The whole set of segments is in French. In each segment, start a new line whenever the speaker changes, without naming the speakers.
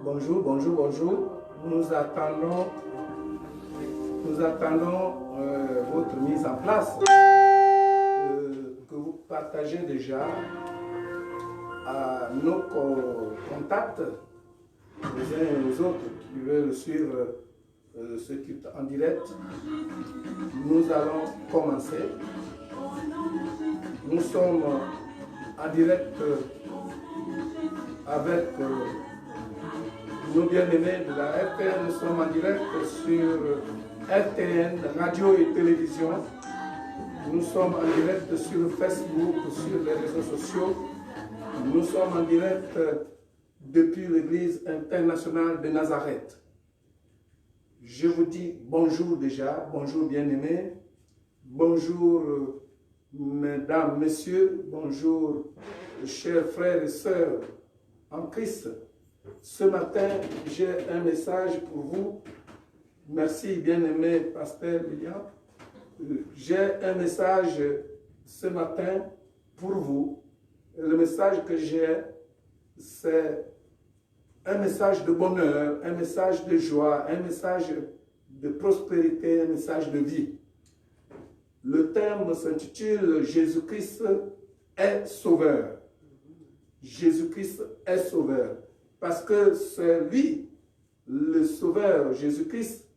Bonjour, bonjour, bonjour. Nous attendons votre mise en place que vous partagez déjà à nos contacts, les uns et les autres qui veulent suivre ce culte en direct. Nous allons commencer. Nous sommes en direct avec nos bien-aimés de la RTN. Nous sommes en direct sur RTN, radio et télévision. Nous sommes en direct sur Facebook, sur les réseaux sociaux. Nous sommes en direct depuis l'Église internationale de Nazareth. Je vous dis bonjour déjà, bonjour bien-aimés, bonjour mesdames, messieurs, bonjour chers frères et sœurs en Christ. Ce matin, j'ai un message pour vous. Merci bien-aimé pasteur William. J'ai un message ce matin pour vous. Le message que j'ai, c'est un message de bonheur, un message de joie, un message de prospérité, un message de vie. Le thème s'intitule « Jésus-Christ est sauveur ». Jésus-Christ est sauveur. Parce que c'est lui, le sauveur Jésus-Christ,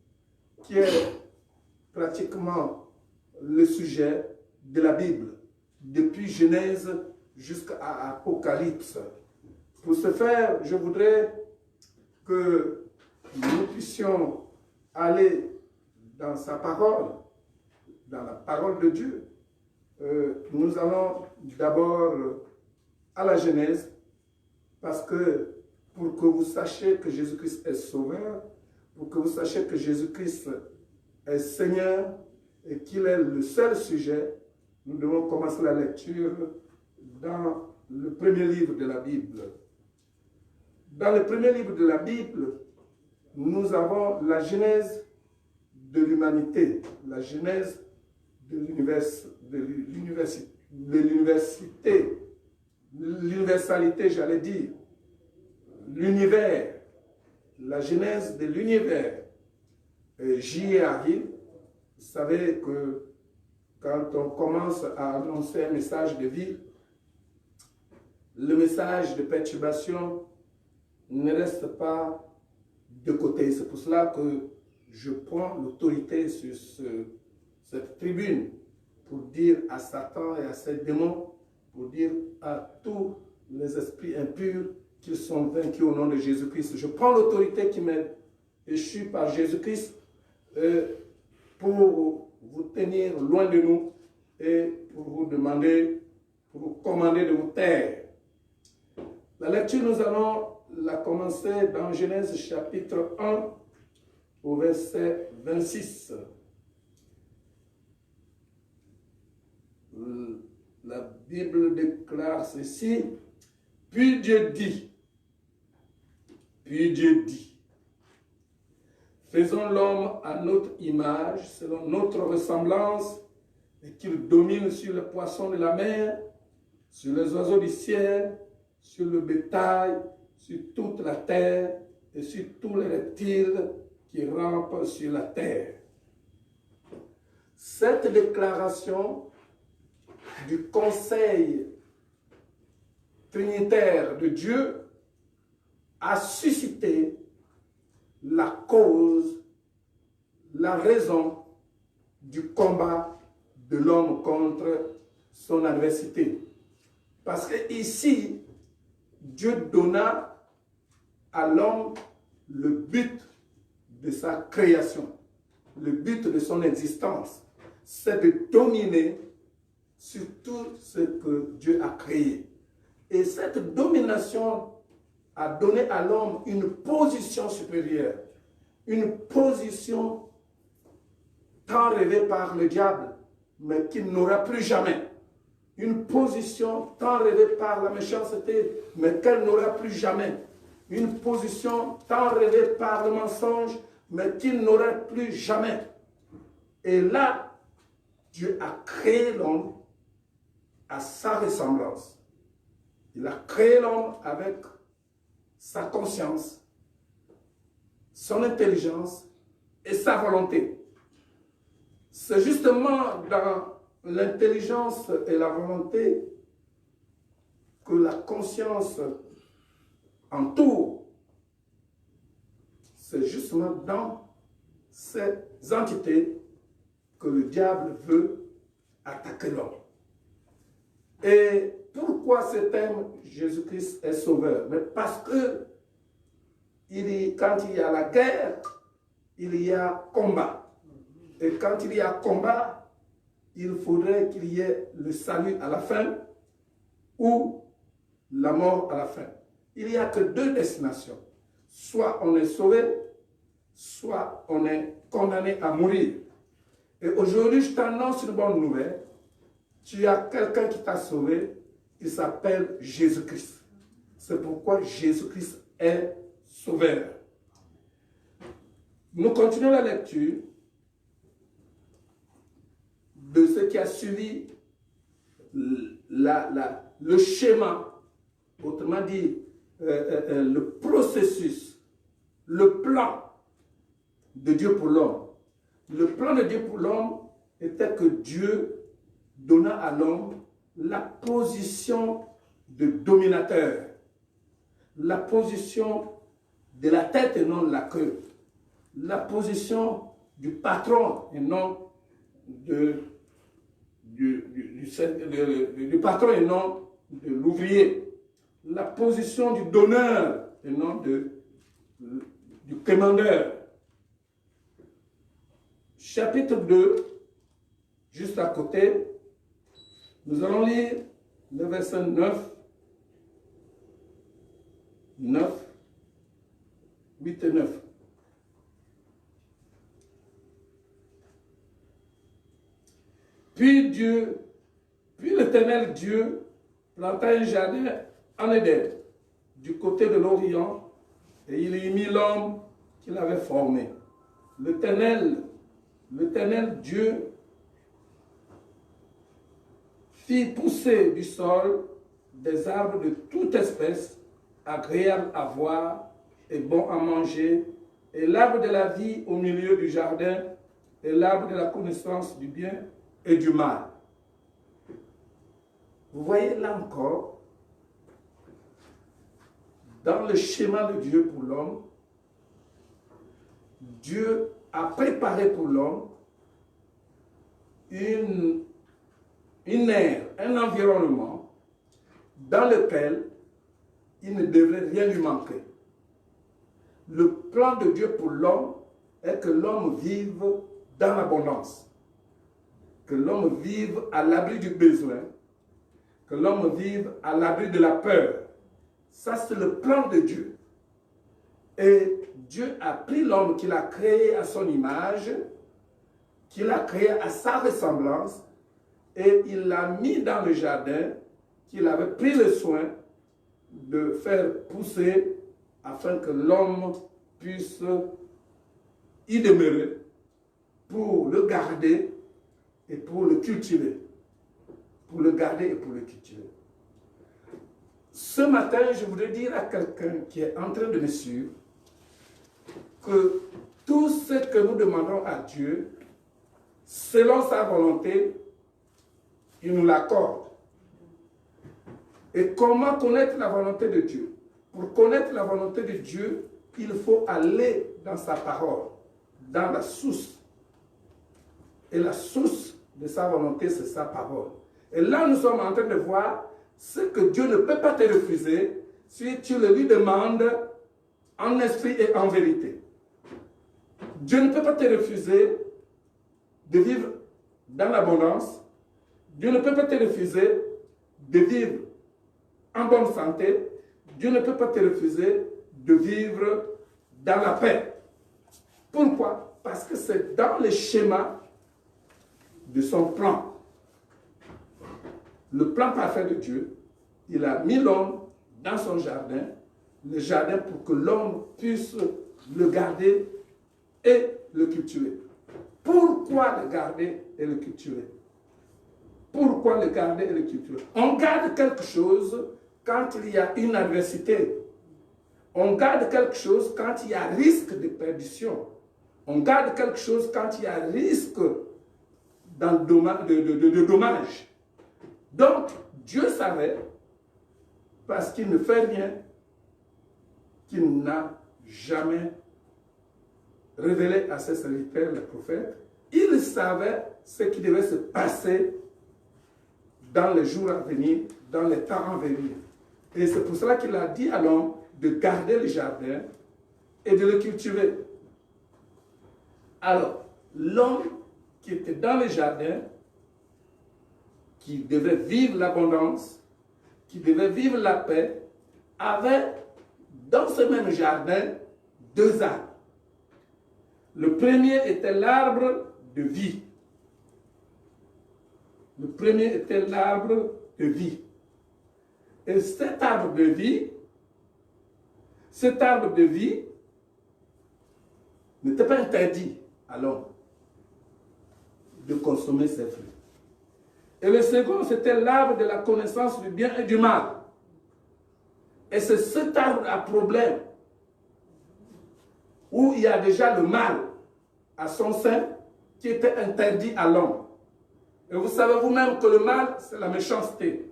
qui est pratiquement le sujet de la Bible, depuis Genèse jusqu'à Apocalypse. Pour ce faire, je voudrais que nous puissions aller dans sa parole, dans la parole de Dieu. Nous allons d'abord à la Genèse, parce que pour que vous sachiez que Jésus-Christ est sauveur, pour que vous sachiez que Jésus-Christ est Seigneur et qu'il est le seul sujet, nous devons commencer la lecture dans le premier livre de la Bible. Dans le premier livre de la Bible, nous avons la genèse de l'humanité, la genèse de l'universalité, j'allais dire, l'univers, la genèse de l'univers. J'y arrive. Vous savez que quand on commence à annoncer un message de vie, le message de perturbation ne reste pas de côté. C'est pour cela que je prends l'autorité sur cette tribune pour dire à Satan et à ses démons, pour dire à tous les esprits impurs qu'ils sont vaincus au nom de Jésus-Christ. Je prends l'autorité qui m'est échue par Jésus-Christ pour vous tenir loin de nous et pour vous demander, pour vous commander de vous taire. La lecture, nous allons la commencer dans Genèse chapitre 1 au verset 26. La Bible déclare ceci. Puis Dieu dit, faisons l'homme à notre image, selon notre ressemblance, et qu'il domine sur les poissons de la mer, sur les oiseaux du ciel, sur le bétail, sur toute la terre et sur tous les reptiles qui rampent sur la terre. Cette déclaration du conseil trinitaire de Dieu a suscité la cause, la raison du combat de l'homme contre son adversité. Parce que ici, Dieu donna à l'homme le but de sa création, le but de son existence, c'est de dominer sur tout ce que Dieu a créé. Et cette domination a donné à l'homme une position supérieure, une position tant rêvée par le diable, mais qu'il n'aura plus jamais. Une position tant rêvée par la méchanceté, mais qu'elle n'aura plus jamais. Une position tant rêvée par le mensonge, mais qu'il n'aura plus jamais. Et là, Dieu a créé l'homme à sa ressemblance. Il a créé l'homme avec sa conscience, son intelligence et sa volonté. C'est justement dans l'intelligence et la volonté que la conscience entoure. C'est justement dans ces entités que le diable veut attaquer l'homme. Et pourquoi ce thème Jésus-Christ est sauveur? Mais parce que quand il y a la guerre, il y a combat. Et quand il y a combat, il faudrait qu'il y ait le salut à la fin ou la mort à la fin. Il n'y a que deux destinations. Soit on est sauvé, soit on est condamné à mourir. Et aujourd'hui, je t'annonce une bonne nouvelle. Tu as quelqu'un qui t'a sauvé, il s'appelle Jésus-Christ. C'est pourquoi Jésus-Christ est sauveur. Nous continuons la lecture de ce qui a suivi le schéma, autrement dit, le processus, le plan de Dieu pour l'homme. Le plan de Dieu pour l'homme était que Dieu donna à l'homme la position de dominateur, la position de la tête et non de la queue, la position du patron et non du patron et non de l'ouvrier, la position du donneur et non du commandeur. Chapitre 2, juste à côté, nous allons lire le verset 9, 8 et 9. Puis l'Éternel Dieu planta un jardin en Éden, du côté de l'Orient, et il y mit l'homme qu'il avait formé. L'Éternel Dieu fit pousser du sol des arbres de toute espèce, agréables à voir et bons à manger, et l'arbre de la vie au milieu du jardin, et l'arbre de la connaissance du bien et du mal. Vous voyez là encore, dans le schéma de Dieu pour l'homme, Dieu a préparé pour l'homme une ère, un environnement dans lequel il ne devrait rien lui manquer. Le plan de Dieu pour l'homme est que l'homme vive dans l'abondance, que l'homme vive à l'abri du besoin, que l'homme vive à l'abri de la peur. Ça, c'est le plan de Dieu. Et Dieu a pris l'homme qu'il a créé à son image, qu'il a créé à sa ressemblance, et il l'a mis dans le jardin qu'il avait pris le soin de faire pousser afin que l'homme puisse y demeurer pour le garder et pour le cultiver. Pour le garder et pour le cultiver. Ce matin, je voudrais dire à quelqu'un qui est en train de me suivre que tout ce que nous demandons à Dieu, selon sa volonté, il nous l'accorde. Et comment connaître la volonté de Dieu? Pour connaître la volonté de Dieu, il faut aller dans sa parole, dans la source. Et la source de sa volonté, c'est sa parole. Et là, nous sommes en train de voir ce que Dieu ne peut pas te refuser si tu le lui demandes en esprit et en vérité. Dieu ne peut pas te refuser de vivre dans l'abondance. Dieu ne peut pas te refuser de vivre en bonne santé. Dieu ne peut pas te refuser de vivre dans la paix. Pourquoi? Parce que c'est dans le schéma de son plan. Le plan parfait de Dieu, il a mis l'homme dans son jardin, le jardin pour que l'homme puisse le garder et le cultiver. Pourquoi le garder et le cultiver? Pourquoi le garder et le cultiver? On garde quelque chose quand il y a une adversité. On garde quelque chose quand il y a risque de perdition. On garde quelque chose quand il y a risque de dommage. Donc, Dieu savait, parce qu'il ne fait rien, qu'il n'a jamais révélé à ses serviteurs, les prophètes. Il savait ce qui devait se passer dans les jours à venir, dans les temps à venir. Et c'est pour cela qu'il a dit à l'homme de garder le jardin et de le cultiver. Alors, l'homme qui était dans le jardin, qui devait vivre l'abondance, qui devait vivre la paix, avait dans ce même jardin 2 arbres. Le premier était l'arbre de vie. Le premier était l'arbre de vie. Et cet arbre de vie n'était pas interdit à l'homme de consommer ses fruits. Et le second, c'était l'arbre de la connaissance du bien et du mal. Et c'est cet arbre à problème où il y a déjà le mal à son sein qui était interdit à l'homme. Et vous savez vous-même que le mal, c'est la méchanceté.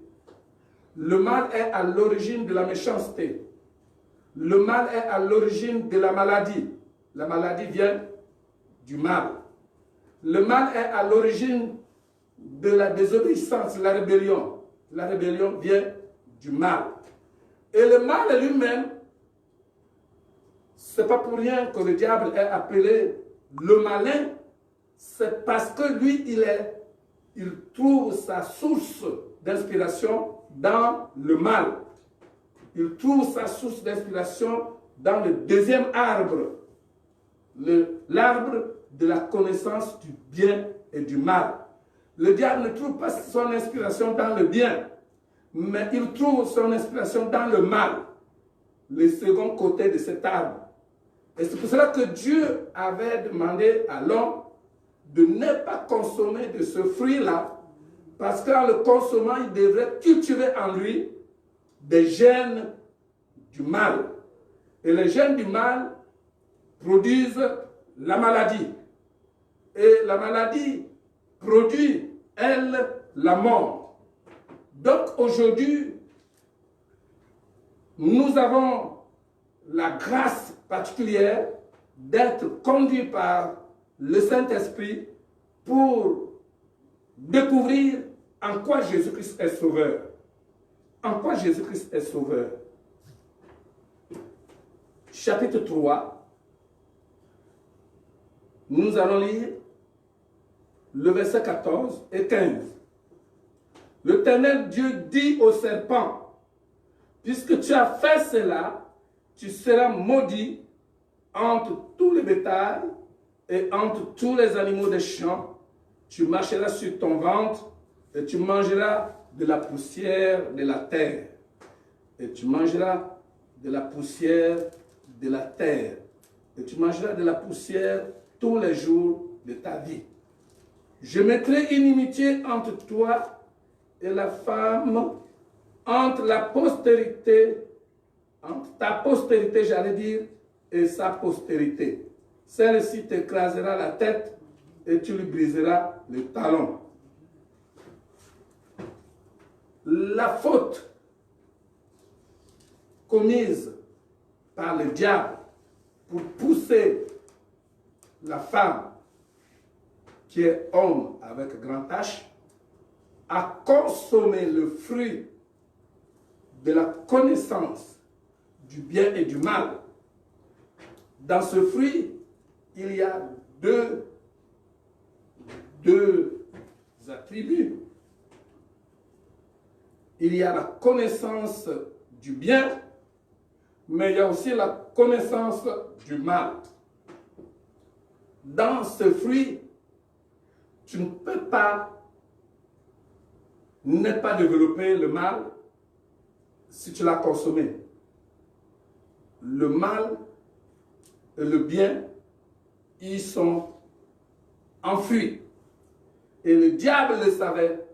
Le mal est à l'origine de la méchanceté. Le mal est à l'origine de la maladie. La maladie vient du mal. Le mal est à l'origine de la désobéissance, la rébellion. La rébellion vient du mal. Et le mal lui-même, ce n'est pas pour rien que le diable est appelé le malin. C'est parce que lui, il trouve sa source d'inspiration dans le mal. Il trouve sa source d'inspiration dans le deuxième arbre, l'arbre de la connaissance du bien et du mal. Le diable ne trouve pas son inspiration dans le bien, mais il trouve son inspiration dans le mal, le second côté de cet arbre. Et c'est pour cela que Dieu avait demandé à l'homme de ne pas consommer de ce fruit-là, parce qu'en le consommant, il devrait cultiver en lui des gènes du mal. Et les gènes du mal produisent la maladie. Et la maladie produit, elle, la mort. Donc aujourd'hui, nous avons la grâce particulière d'être conduits par le Saint-Esprit pour découvrir en quoi Jésus-Christ est sauveur. En quoi Jésus-Christ est sauveur. Chapitre 3, nous allons lire le verset 14 et 15. L'Éternel Dieu dit au serpent, puisque tu as fait cela, tu seras maudit entre tous les bétails et entre tous les animaux des champs. Tu marcheras sur ton ventre et tu mangeras de la poussière de la terre. Et tu mangeras de la poussière de la terre. Et tu mangeras de la poussière tous les jours de ta vie. Je mettrai inimitié entre toi et la femme, entre ta postérité, j'allais dire, et sa postérité. Celle-ci t'écrasera la tête et tu lui briseras le talon. La faute commise par le diable pour pousser la femme qui est homme avec grand H à consommer le fruit de la connaissance du bien et du mal. Dans ce fruit, il y a deux attributs. Il y a la connaissance du bien, mais il y a aussi la connaissance du mal. Dans ce fruit, tu ne peux pas ne pas développer le mal si tu l'as consommé. Le mal et le bien, ils sont enfuis. Et le diable le savait,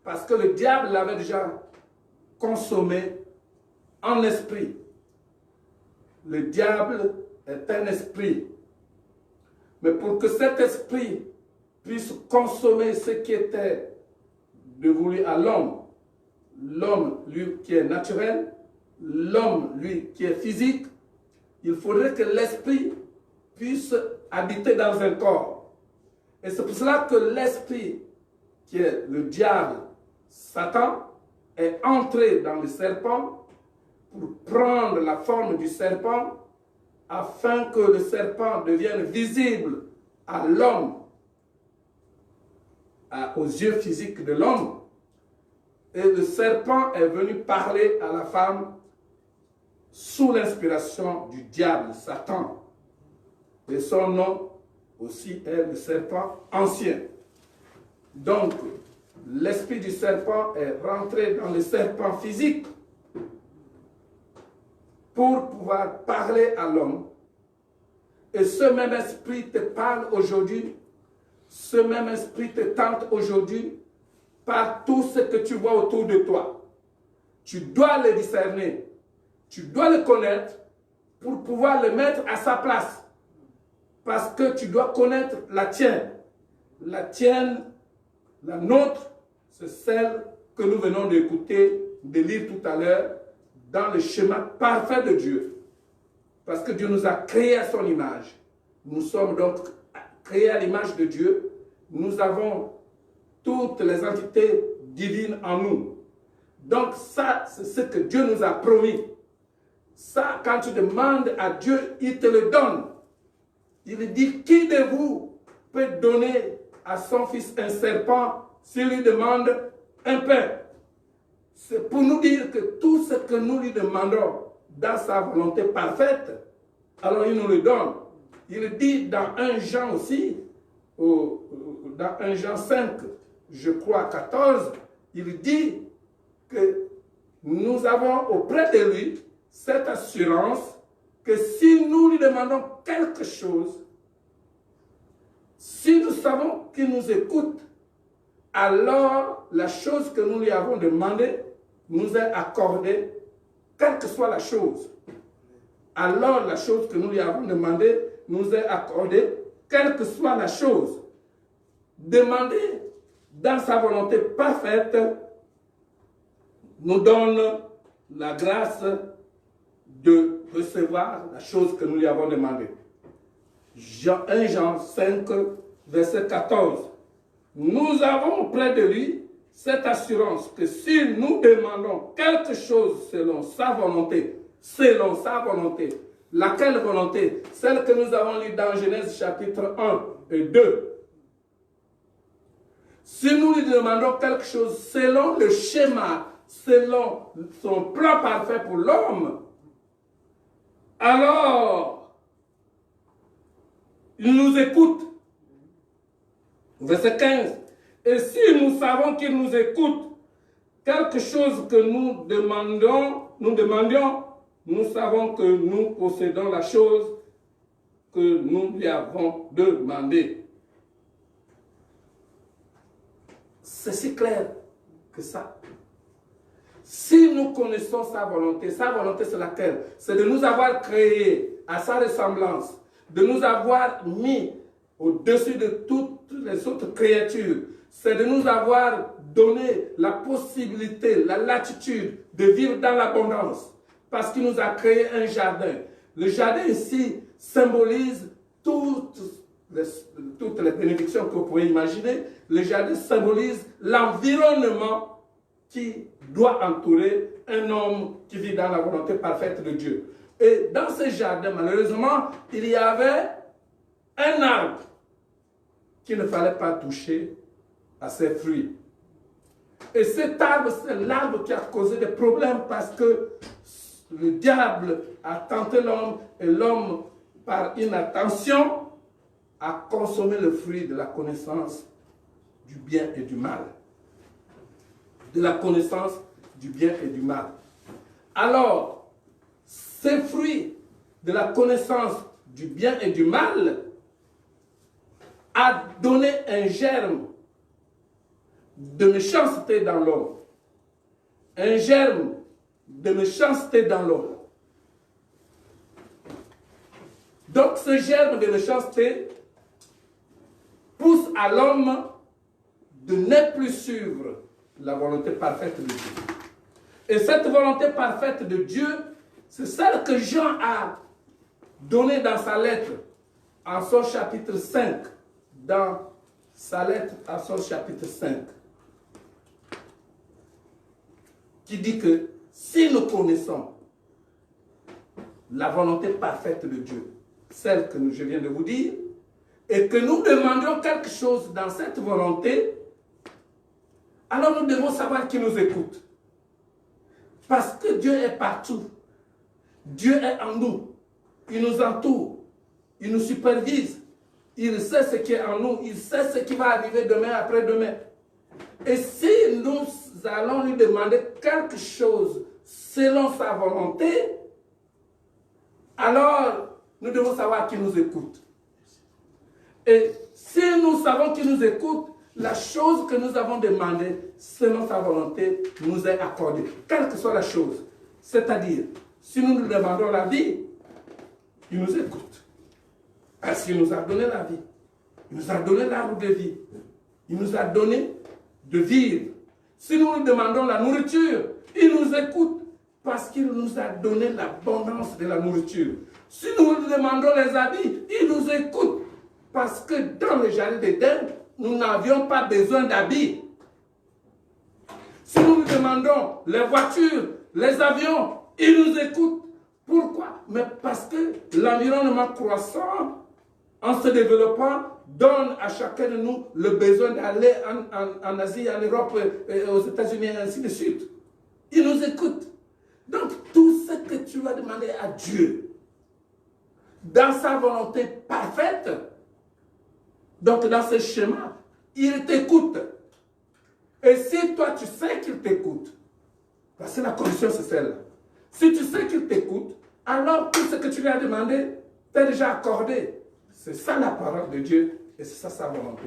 parce que le diable l'avait déjà consommé en esprit. le diable est un esprit. Mais pour que cet esprit puisse consommer ce qui était dévolu à l'homme, l'homme, lui, qui est naturel, l'homme, lui, qui est physique, il faudrait que l'esprit puisse habiter dans un corps. Et c'est pour cela que l'esprit, qui est le diable, Satan, est entré dans le serpent pour prendre la forme du serpent afin que le serpent devienne visible à l'homme, aux yeux physiques de l'homme. Et le serpent est venu parler à la femme sous l'inspiration du diable, Satan. Et son nom aussi est le serpent ancien. Donc, l'esprit du serpent est rentré dans le serpent physique pour pouvoir parler à l'homme. Et ce même esprit te parle aujourd'hui, ce même esprit te tente aujourd'hui par tout ce que tu vois autour de toi. Tu dois le discerner, tu dois le connaître pour pouvoir le mettre à sa place. Parce que tu dois connaître la tienne. La tienne, la nôtre, c'est celle que nous venons d'écouter, de lire tout à l'heure, dans le schéma parfait de Dieu. Parce que Dieu nous a créés à son image. Nous sommes donc créés à l'image de Dieu. Nous avons toutes les entités divines en nous. Donc ça, c'est ce que Dieu nous a promis. Ça, quand tu demandes à Dieu, il te le donne. Il dit, qui de vous peut donner à son fils un serpent s'il lui demande un pain? C'est pour nous dire que tout ce que nous lui demandons dans sa volonté parfaite, alors il nous le donne. Il dit dans 1 Jean aussi, dans 1 Jean 5, je crois 14, il dit que nous avons auprès de lui cette assurance que si nous lui demandons quelque chose, si nous savons qu'il nous écoute, alors la chose que nous lui avons demandée nous est accordée, quelle que soit la chose. Alors la chose que nous lui avons demandée nous est accordée, quelle que soit la chose. Demander dans sa volonté parfaite nous donne la grâce de recevoir la chose que nous lui avons demandée. 1 Jean 5, verset 14. Nous avons auprès de lui cette assurance que si nous demandons quelque chose selon sa volonté, laquelle volonté? Celle que nous avons lue dans Genèse chapitre 1 et 2. Si nous lui demandons quelque chose selon le schéma, selon son plan parfait pour l'homme, alors il nous écoute. Verset 15. Et si nous savons qu'il nous écoute, quelque chose que nous demandions, nous savons que nous possédons la chose que nous lui avons demandée. C'est si clair que ça. Si nous connaissons sa volonté c'est laquelle? C'est de nous avoir créés à sa ressemblance, de nous avoir mis au-dessus de toutes les autres créatures. C'est de nous avoir donné la possibilité, la latitude de vivre dans l'abondance. Parce qu'il nous a créé un jardin. Le jardin ici symbolise toutes les bénédictions que vous pouvez imaginer. Le jardin symbolise l'environnement qui doit entourer un homme qui vit dans la volonté parfaite de Dieu. Et dans ce jardin, malheureusement, il y avait un arbre qu'il ne fallait pas toucher à ses fruits. Et cet arbre, c'est l'arbre qui a causé des problèmes parce que le diable a tenté l'homme et l'homme, par inattention, a consommé le fruit de la connaissance du bien et du mal. De la connaissance du bien et du mal. Alors, ces fruits de la connaissance du bien et du mal a donné un germe de méchanceté dans l'homme. Un germe de méchanceté dans l'homme. Donc ce germe de méchanceté pousse à l'homme de ne plus suivre la volonté parfaite de Dieu. Et cette volonté parfaite de Dieu, c'est celle que Jean a donnée dans sa lettre, en son chapitre 5, dans sa lettre à son chapitre 5, qui dit que si nous connaissons la volonté parfaite de Dieu, celle que je viens de vous dire, et que nous demandions quelque chose dans cette volonté, alors nous devons savoir qui nous écoute. Parce que Dieu est partout. Dieu est en nous. Il nous entoure. Il nous supervise. Il sait ce qui est en nous. Il sait ce qui va arriver demain, après-demain. Et si nous allons lui demander quelque chose selon sa volonté, alors nous devons savoir qui nous écoute. Et si nous savons qui nous écoute, la chose que nous avons demandée selon sa volonté nous est accordée, quelle que soit la chose. C'est-à-dire, si nous nous demandons la vie, il nous écoute. Parce qu'il nous a donné la vie. Il nous a donné l'arbre de vie. Il nous a donné de vivre. Si nous nous demandons la nourriture, il nous écoute parce qu'il nous a donné l'abondance de la nourriture. Si nous nous demandons les habits, il nous écoute parce que dans le jardin d'Éden, nous n'avions pas besoin d'habits. Si nous nous demandons les voitures, les avions, il nous écoute. Pourquoi? Mais parce que l'environnement croissant, en se développant, donne à chacun de nous le besoin d'aller en Asie, en Europe, aux États-Unis, et ainsi de suite. Il nous écoute. Donc, tout ce que tu vas demander à Dieu, dans sa volonté parfaite, donc dans ce schéma, il t'écoute. Et si toi, tu sais qu'il t'écoute, parce que la condition, c'est celle-là. Si tu sais qu'il t'écoute, alors tout ce que tu lui as demandé, t'est déjà accordé. C'est ça la parole de Dieu et c'est ça sa volonté.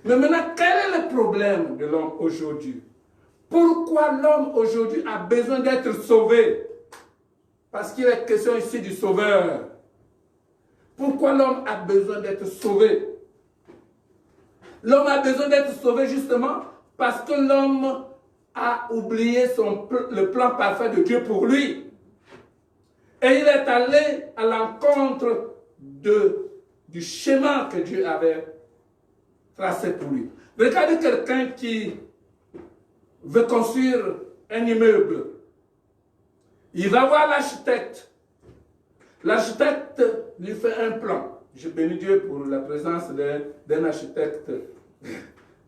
Mais maintenant, quel est le problème de l'homme aujourd'hui? Pourquoi l'homme aujourd'hui a besoin d'être sauvé? Parce qu'il est question ici du sauveur. Pourquoi l'homme a besoin d'être sauvé? L'homme a besoin d'être sauvé justement parce que l'homme a oublié le plan parfait de Dieu pour lui. Et il est allé à l'encontre du schéma que Dieu avait tracé pour lui. Regardez quelqu'un qui veut construire un immeuble. Il va voir l'architecte. L'architecte lui fait un plan. Je bénis Dieu pour la présence d'un architecte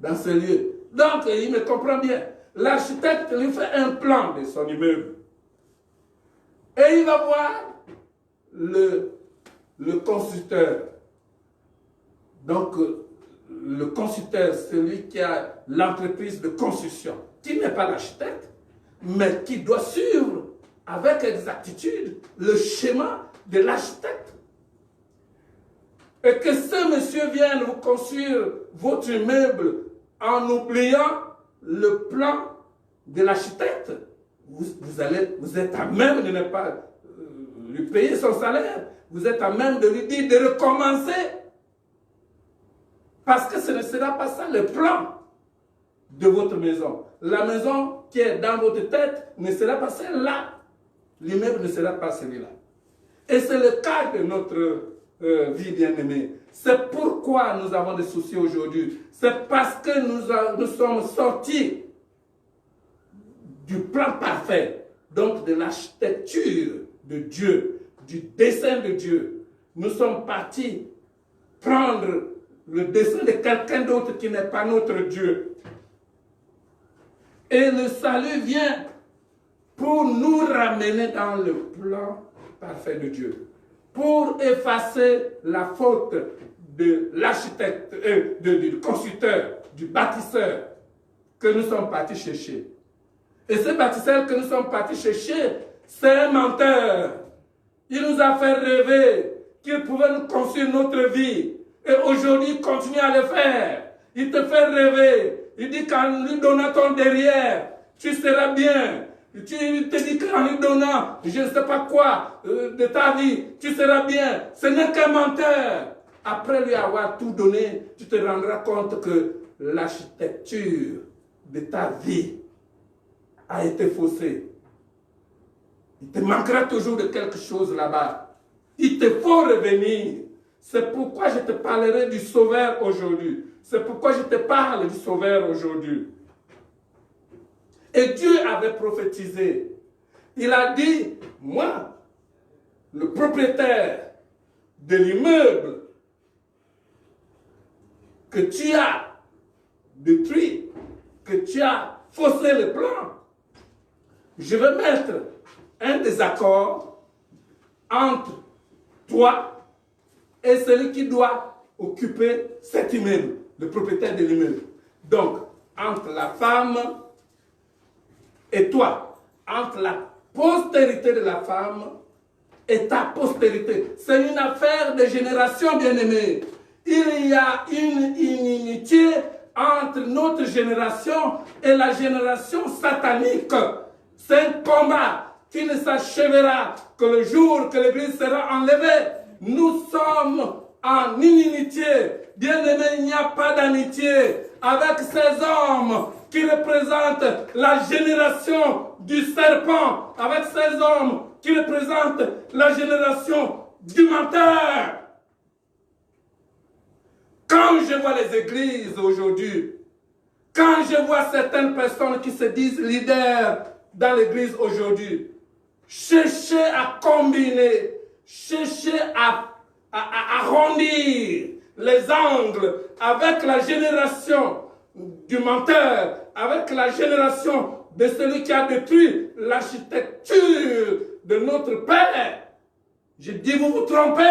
dans ce lieu. Donc, il me comprend bien. L'architecte lui fait un plan de son immeuble. Et il va voir le constructeur. Donc, le constructeur, celui qui a l'entreprise de construction, qui n'est pas l'architecte, mais qui doit suivre avec exactitude le schéma de l'architecte. Et que ce monsieur vienne vous construire votre immeuble en oubliant le plan de l'architecte, vous êtes à même de ne pas lui payer son salaire. Vous êtes à même de lui dire de recommencer. Parce que ce ne sera pas ça le plan de votre maison. La maison qui est dans votre tête ne sera pas celle-là. L'immeuble ne sera pas celui-là. Et c'est le cas de notre vie bien-aimée. C'est pourquoi nous avons des soucis aujourd'hui. C'est parce que nous sommes sortis du plan parfait, donc de l'architecture de Dieu, du dessein de Dieu. Nous sommes partis prendre le dessein de quelqu'un d'autre qui n'est pas notre Dieu. Et le salut vient pour nous ramener dans le plan parfait de Dieu, pour effacer la faute de l'architecte, du constructeur, du bâtisseur que nous sommes partis chercher. Et ce bâtisseur que nous sommes partis chercher, c'est un menteur. Il nous a fait rêver qu'il pouvait nous construire notre vie. Et aujourd'hui, il continue à le faire. Il te fait rêver. Il dit qu'en lui donnant ton derrière, tu seras bien. Tu te dis qu'en lui donnant, je ne sais pas quoi, de ta vie, tu seras bien. Ce n'est qu'un menteur. Après lui avoir tout donné, tu te rendras compte que l'architecture de ta vie a été faussée. Il te manquera toujours de quelque chose là-bas. Il te faut revenir. C'est pourquoi je te parlerai du Sauveur aujourd'hui. C'est pourquoi je te parle du Sauveur aujourd'hui. Et Dieu avait prophétisé. Il a dit, moi, le propriétaire de l'immeuble que tu as détruit, que tu as faussé le plan, je vais mettre un désaccord entre toi et celui qui doit occuper cet immeuble, le propriétaire de l'immeuble. Donc, entre la femme et toi, entre la postérité de la femme et ta postérité. C'est une affaire de génération, bien-aimée. Il y a une inimitié entre notre génération et la génération satanique. C'est un combat qui ne s'achèvera que le jour que l'Église sera enlevée. Nous sommes en inimitié. Bien-aimé, il n'y a pas d'amitié avec ces hommes qui représentent la génération du serpent, avec ces hommes qui représentent la génération du menteur. Quand je vois les églises aujourd'hui, quand je vois certaines personnes qui se disent leaders dans l'église aujourd'hui, chercher à combiner, chercher à arrondir les angles avec la génération du menteur, avec la génération de celui qui a détruit l'architecture de notre Père. Je dis, vous vous trompez.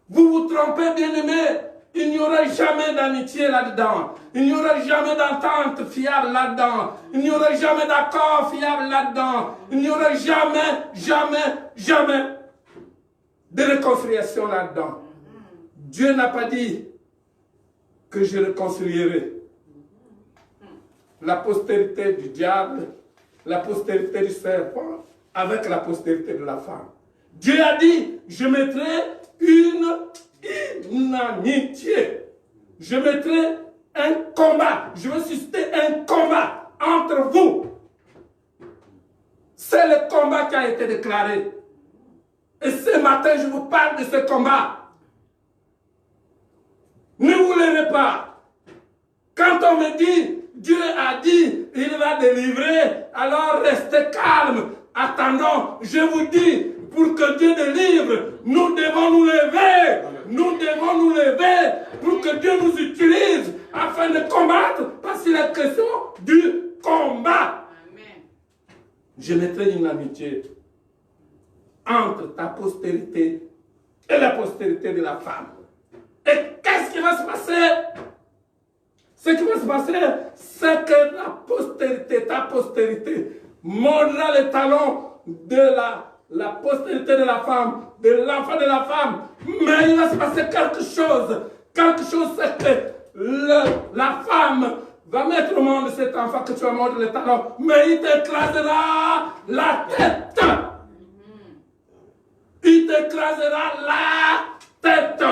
Vous vous trompez, bien-aimés. Il n'y aura jamais d'amitié là-dedans. Il n'y aura jamais d'entente fiable là-dedans. Il n'y aura jamais d'accord fiable là-dedans. Il n'y aura jamais de réconciliation là-dedans. Dieu n'a pas dit que je réconcilierai la postérité du diable, la postérité du serpent, avec la postérité de la femme. Dieu a dit, je mettrai une amitié. Je mettrai un combat. Je vais susciter un combat entre vous. C'est le combat qui a été déclaré. Et ce matin, je vous parle de ce combat. Ne vous levez pas. Quand on me dit, Dieu a dit, il va délivrer, alors restez calme. Attendons, je vous dis, pour que Dieu délivre, nous devons nous lever. Nous devons nous lever pour que Dieu nous utilise afin de combattre, parce qu'il est question du combat. Amen. Je mettrai une amitié entre ta postérité et la postérité de la femme. Et qu'est-ce qui va se passer? Ce qui va se passer, c'est que la postérité, ta postérité, mordra les talons de la postérité de la femme, de l'enfant de la femme. Mais il va se passer quelque chose. Quelque chose, c'est que la femme va mettre au monde cet enfant que tu vas mordre les talons, mais il t'écrasera la tête. Il t'écrasera la tête.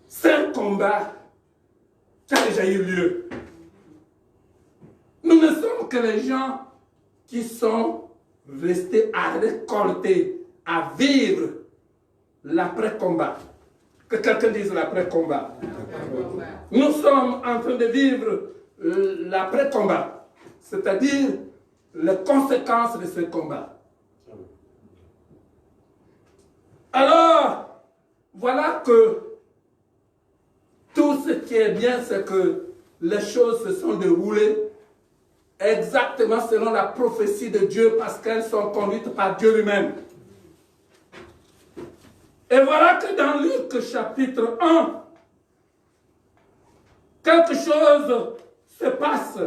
C'est un combat qui a déjà eu lieu. Nous ne sommes que les gens qui sont restés à récolter, à vivre l'après-combat. Que quelqu'un dise l'après-combat. Nous sommes en train de vivre l'après-combat, c'est-à-dire les conséquences de ce combat. Alors, voilà que tout ce qui est bien, c'est que les choses se sont déroulées exactement selon la prophétie de Dieu, parce qu'elles sont conduites par Dieu lui-même. Et voilà que dans Luc chapitre 1, quelque chose se passe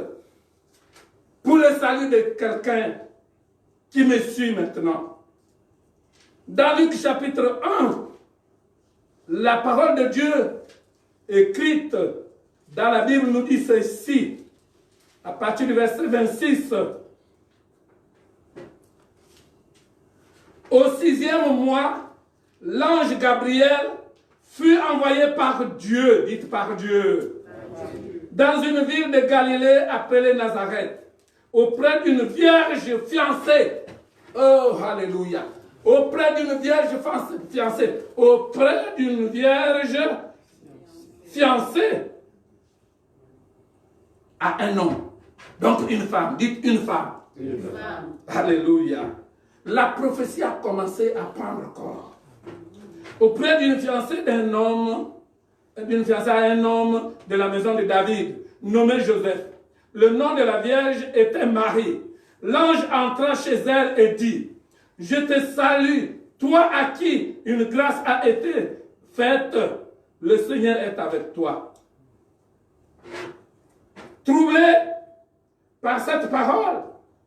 pour le salut de quelqu'un qui me suit maintenant. Dans Luc chapitre 1, la parole de Dieu écrite dans la Bible nous dit ceci. à partir du verset 26. Au 6e mois, l'ange Gabriel fut envoyé par Dieu, dites par Dieu, dans une ville de Galilée appelée Nazareth, auprès d'une vierge fiancée. Oh, alléluia. Auprès d'une vierge fiancée. Auprès d'une vierge fiancée à un homme. Donc une femme, dites une femme. Une femme. Alléluia. La prophétie a commencé à prendre corps. Auprès d'une fiancée d'un homme, d'une fiancée à un homme de la maison de David, nommé Joseph. Le nom de la vierge était Marie. L'ange entra chez elle et dit, « Je te salue, toi à qui une grâce a été faite, le Seigneur est avec toi. » Troublée par cette parole,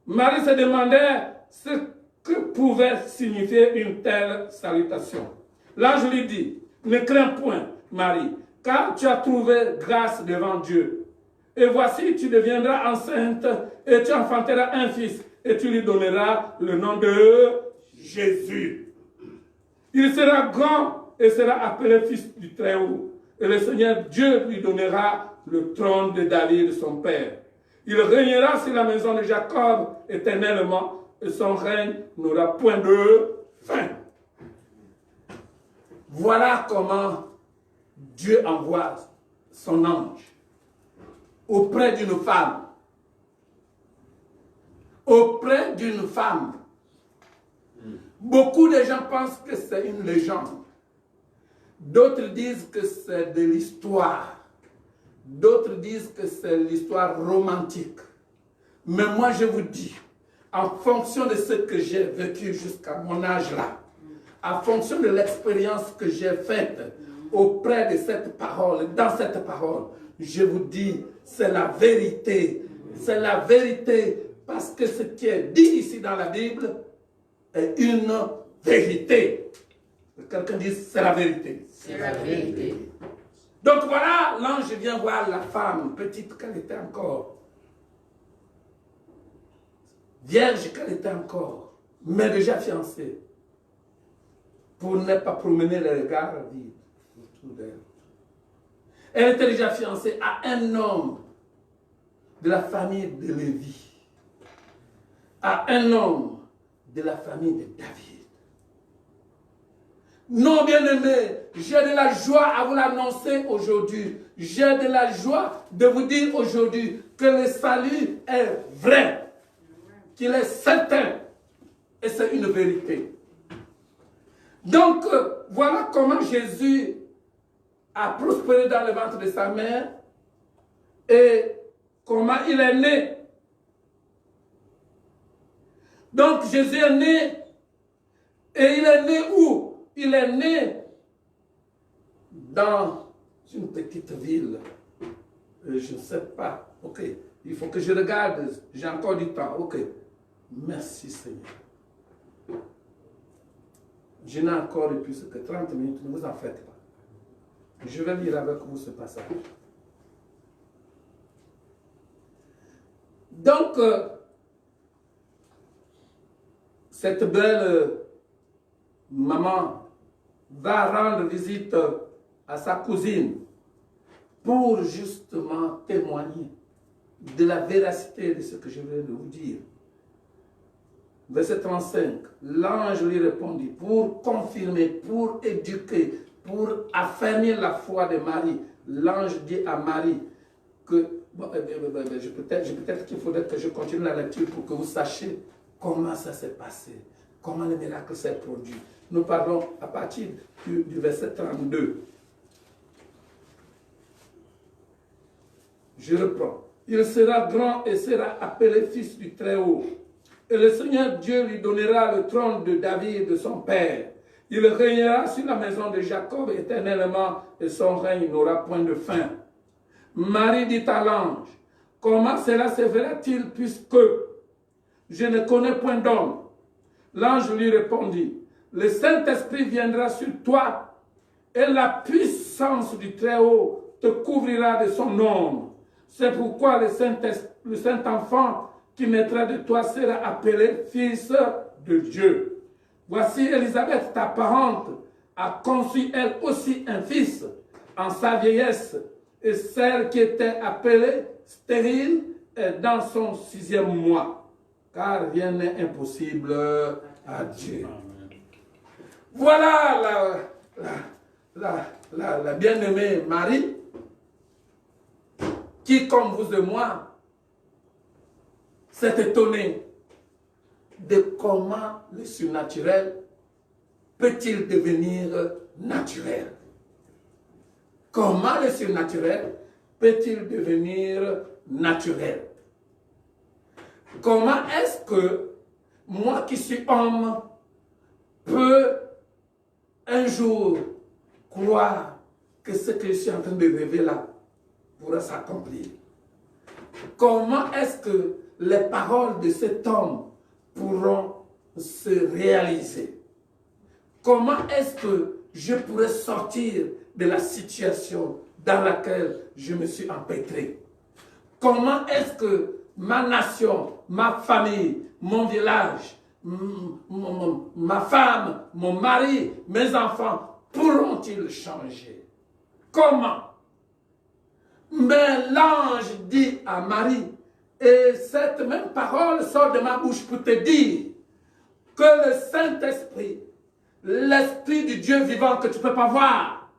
Marie se demandait ce que pouvait signifier une telle salutation. L'ange lui dit, « Ne crains point, Marie, car tu as trouvé grâce devant Dieu. Et voici, tu deviendras enceinte et tu enfanteras un fils et tu lui donneras le nom de Jésus. Il sera grand et sera appelé fils du Très-Haut. Et le Seigneur Dieu lui donnera le trône de David, son père. Il régnera sur la maison de Jacob éternellement et son règne n'aura point de fin. » Voilà comment Dieu envoie son ange auprès d'une femme. Auprès d'une femme. Beaucoup de gens pensent que c'est une légende. D'autres disent que c'est de l'histoire. D'autres disent que c'est l'histoire romantique. Mais moi je vous dis, en fonction de ce que j'ai vécu jusqu'à mon âge là, en fonction de l'expérience que j'ai faite auprès de cette parole, dans cette parole, je vous dis, c'est la vérité. C'est la vérité parce que ce qui est dit ici dans la Bible est une vérité. Quelqu'un dit, c'est la vérité. C'est la vérité. Donc voilà, l'ange vient voir la femme, petite qu'elle était encore. Vierge qu'elle était encore, mais déjà fiancée. Pour ne pas promener les regards vides autour d'elle. Elle était déjà fiancée à un homme de la famille de Lévi, à un homme de la famille de David. Non, bien-aimés, j'ai de la joie à vous l'annoncer aujourd'hui. J'ai de la joie de vous dire aujourd'hui que le salut est vrai, qu'il est certain, et c'est une vérité. Donc, voilà comment Jésus a prospéré dans le ventre de sa mère et comment il est né. Donc, Jésus est né et il est né où? Il est né dans une petite ville. Je ne sais pas. Ok, il faut que je regarde. J'ai encore du temps. Ok, merci Seigneur. Je n'ai encore plus que 30 minutes, ne vous en faites pas. Je vais lire avec vous ce passage. Donc, cette belle maman va rendre visite à sa cousine pour justement témoigner de la véracité de ce que je viens de vous dire. Verset 35, l'ange lui répondit, pour confirmer, pour éduquer, pour affermir la foi de Marie, l'ange dit à Marie que, peut-être qu'il faudrait que je continue la lecture pour que vous sachiez comment ça s'est passé, comment le miracle s'est produit. Nous parlons à partir du verset 32. Je reprends. Il sera grand et sera appelé fils du Très-Haut. Et le Seigneur Dieu lui donnera le trône de David, de son père. Il régnera sur la maison de Jacob éternellement et son règne n'aura point de fin. Marie dit à l'ange, comment cela se verra-t-il puisque je ne connais point d'homme? L'ange lui répondit, le Saint-Esprit viendra sur toi et la puissance du Très-Haut te couvrira de son ombre. C'est pourquoi le Saint-Enfant qui naîtra de toi sera appelé Fils de Dieu. Voici Élisabeth, ta parente, a conçu elle aussi un fils en sa vieillesse, et celle qui était appelée stérile est dans son 6e mois, car rien n'est impossible à Dieu. Voilà la bien-aimée Marie, qui, comme vous et moi, s'est étonnée de comment le surnaturel peut-il devenir naturel. Comment le surnaturel peut-il devenir naturel? Comment est-ce que moi qui suis homme peux un jour croire que ce que je suis en train de rêver là pourra s'accomplir? Comment est-ce que les paroles de cet homme pourront se réaliser? Comment est-ce que je pourrais sortir de la situation dans laquelle je me suis empêtré? Comment est-ce que ma nation, ma famille, mon village, ma femme, mon mari, mes enfants pourront-ils changer? Comment? Mais l'ange dit à Marie, et cette même parole sort de ma bouche pour te dire que le Saint-Esprit, l'Esprit du Dieu vivant que tu ne peux pas voir,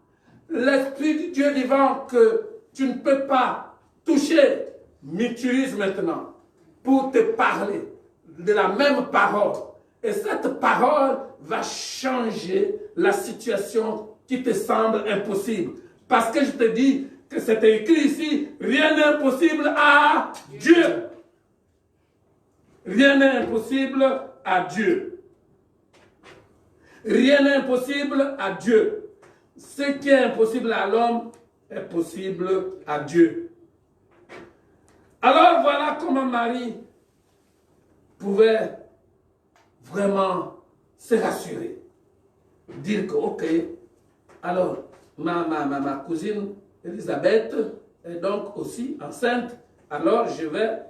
l'Esprit du Dieu vivant que tu ne peux pas toucher, m'utilise maintenant pour te parler de la même parole. Et cette parole va changer la situation qui te semble impossible. Parce que je te dis que c'est écrit ici, rien n'est impossible à Dieu. Rien n'est impossible à Dieu. Rien n'est impossible à Dieu. Ce qui est impossible à l'homme est possible à Dieu. Alors voilà comment Marie pouvait vraiment se rassurer. Dire que, ok, alors ma cousine Élisabeth est donc aussi enceinte, alors je vais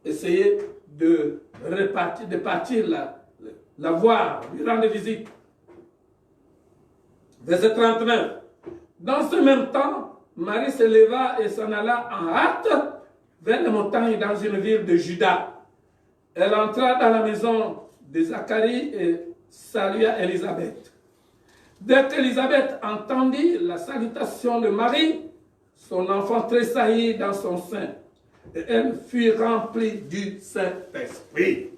essayer de partir la voir, lui rendre visite. Verset 39. Dans ce même temps, Marie se leva et s'en alla en hâte vers les montagnes dans une ville de Juda. Elle entra dans la maison de Zacharie et salua Élisabeth. Dès qu'Élisabeth entendit la salutation de Marie, son enfant tressaillit dans son sein, et elle fut remplie du Saint-Esprit.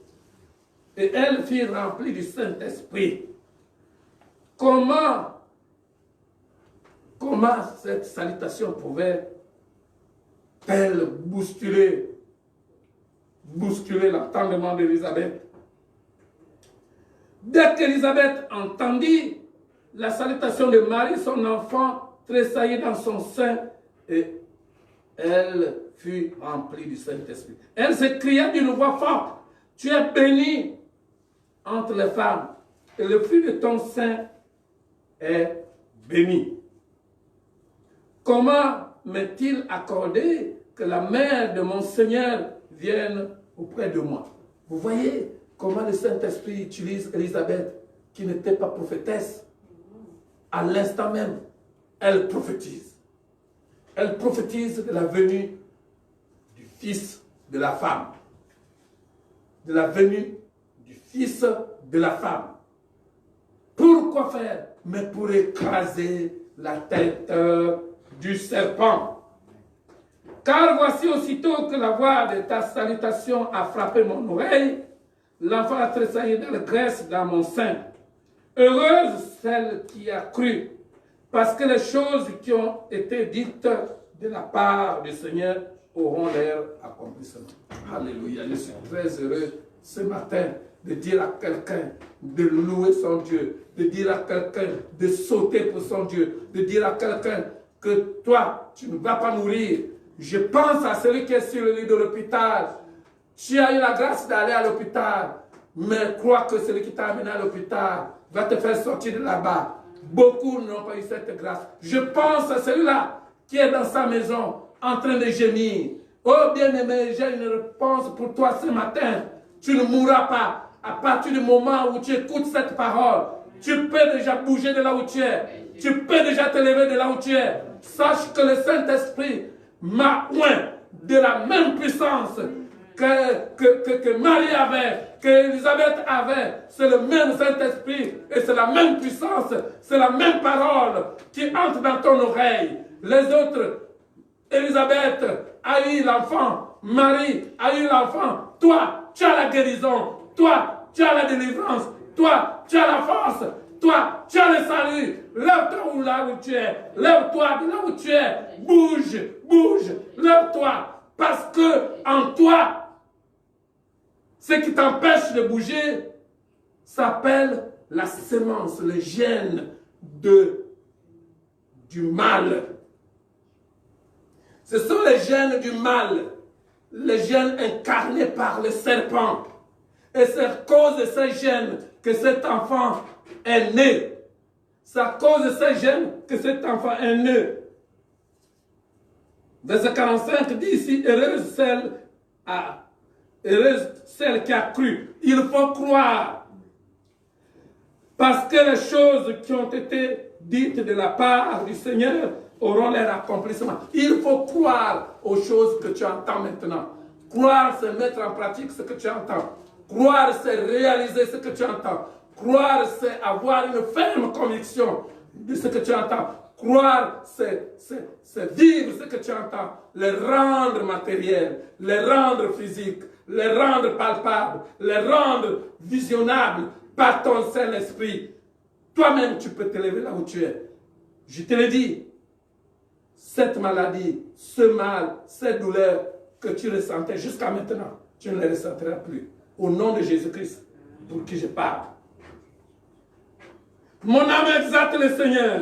Et elle fut remplie du Saint-Esprit. Comment cette salutation pouvait-elle bousculer l'entendement d'Élisabeth? Dès qu'Élisabeth entendit la salutation de Marie, son enfant tressaillit dans son sein et elle fut remplie du Saint-Esprit. Elle s'écria d'une voix forte, « Tu es bénie entre les femmes, et le fruit de ton sein est béni. » Comment m'est-il accordé que la mère de mon Seigneur vienne auprès de moi? Vous voyez comment le Saint-Esprit utilise Élisabeth, qui n'était pas prophétesse. À l'instant même, elle prophétise. Elle prophétise de la venue du Fils de la femme. De la venue du Fils de la femme. Pourquoi faire? Mais pour écraser la tête du serpent. Car voici aussitôt que la voix de ta salutation a frappé mon oreille, l'enfant a tressailli d'allégresse dans mon sein. Heureuse celle qui a cru, parce que les choses qui ont été dites de la part du Seigneur auront leur accomplissement. Alléluia, je suis très heureux ce matin de dire à quelqu'un de louer son Dieu, de dire à quelqu'un de sauter pour son Dieu, de dire à quelqu'un que toi, tu ne vas pas mourir. Je pense à celui qui est sur le lit de l'hôpital. Tu as eu la grâce d'aller à l'hôpital, mais crois que celui qui t'a amené à l'hôpital va te faire sortir de là-bas. Beaucoup n'ont pas eu cette grâce. Je pense à celui-là qui est dans sa maison. en train de gémir. Oh bien-aimé, j'ai une réponse pour toi ce matin. Tu ne mourras pas. À partir du moment où tu écoutes cette parole, tu peux déjà bouger de là où tu es. Tu peux déjà te lever de là où tu es. Sache que le Saint-Esprit m'a oint de la même puissance que Marie avait, que Élisabeth avait. C'est le même Saint-Esprit et c'est la même puissance, c'est la même parole qui entre dans ton oreille. Les autres, Élisabeth a eu l'enfant, Marie a eu l'enfant. Toi, tu as la guérison. Toi, tu as la délivrance. Toi, tu as la force. Toi, tu as le salut. Lève-toi là où tu es. Lève-toi de là où tu es. Bouge, bouge. Lève-toi. Parce que en toi, ce qui t'empêche de bouger s'appelle la sémence, le gène du mal. Ce sont les gènes du mal, les gènes incarnés par le serpent. Et c'est à cause de ces gènes que cet enfant est né. C'est à cause de ces gènes que cet enfant est né. Verset 45 dit ici, heureuse celle qui a cru. Il faut croire. Parce que les choses qui ont été dites de la part du Seigneur auront leur accomplissement. Il faut croire aux choses que tu entends maintenant. Croire, c'est mettre en pratique ce que tu entends. Croire, c'est réaliser ce que tu entends. Croire, c'est avoir une ferme conviction de ce que tu entends. Croire, c'est vivre ce que tu entends, les rendre matériels, les rendre physiques, les rendre palpables, les rendre visionnables par ton Saint-Esprit. Toi-même, tu peux te lever là où tu es. Je te le dis, cette maladie, ce mal, cette douleur que tu ressentais jusqu'à maintenant, tu ne les ressentiras plus. Au nom de Jésus-Christ, pour qui je parle. Mon âme exalte le Seigneur.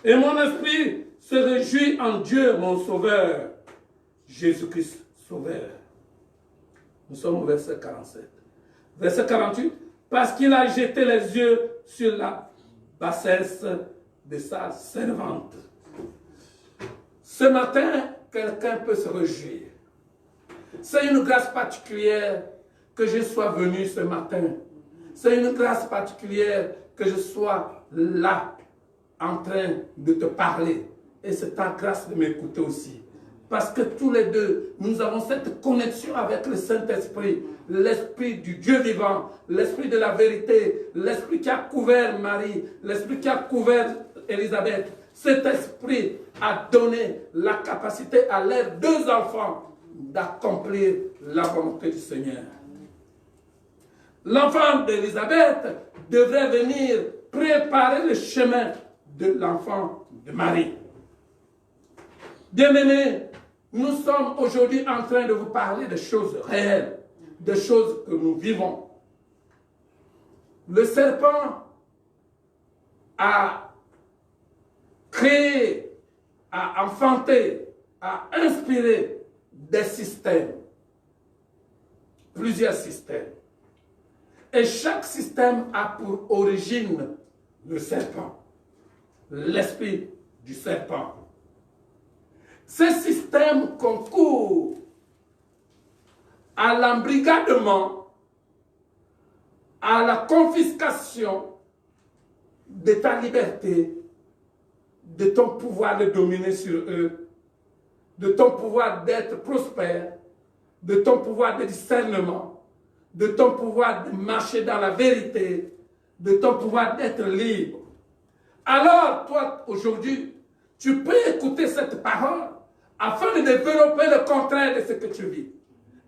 Et mon esprit se réjouit en Dieu, mon Sauveur. Jésus-Christ, Sauveur. Nous sommes au verset 47. Verset 48. Parce qu'il a jeté les yeux sur la bassesse de sa servante. Ce matin, quelqu'un peut se réjouir. C'est une grâce particulière que je sois venu ce matin. C'est une grâce particulière que je sois là, en train de te parler. Et c'est ta grâce de m'écouter aussi. Parce que tous les deux, nous avons cette connexion avec le Saint-Esprit, l'Esprit du Dieu vivant, l'Esprit de la vérité, l'Esprit qui a couvert Marie, l'Esprit qui a couvert Élisabeth. Cet Esprit a donné la capacité à leurs deux enfants d'accomplir la volonté du Seigneur. L'enfant d'Élisabeth devrait venir préparer le chemin de l'enfant de Marie. Bien-aimés, nous sommes aujourd'hui en train de vous parler de choses réelles, de choses que nous vivons. Le serpent a créé, a enfanté, a inspiré des systèmes, plusieurs systèmes. Et chaque système a pour origine le serpent, l'esprit du serpent. Ces systèmes concourent à l'embrigadement, à la confiscation de ta liberté, de ton pouvoir de dominer sur eux, de ton pouvoir d'être prospère, de ton pouvoir de discernement, de ton pouvoir de marcher dans la vérité, de ton pouvoir d'être libre. Alors, toi, aujourd'hui, tu peux écouter cette parole afin de développer le contraire de ce que tu vis,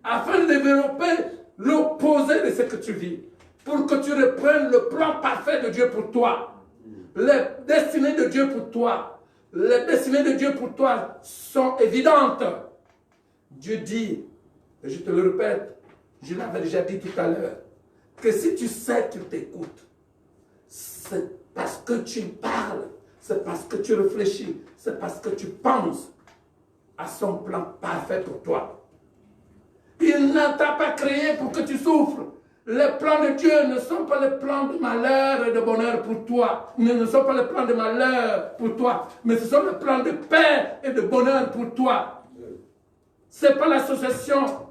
afin de développer l'opposé de ce que tu vis, pour que tu reprennes le plan parfait de Dieu pour toi, les destinées de Dieu pour toi. Les destinées de Dieu pour toi sont évidentes. Dieu dit, et je te le répète, je l'avais déjà dit tout à l'heure, que si tu sais qu'il t'écoute, c'est parce que tu parles, c'est parce que tu réfléchis, c'est parce que tu penses à son plan parfait pour toi. Il ne t'a pas créé pour que tu souffres. Les plans de Dieu ne sont pas les plans de malheur et de bonheur pour toi. Ne sont pas les plans de malheur pour toi, mais ce sont les plans de paix et de bonheur pour toi. Ce n'est pas l'association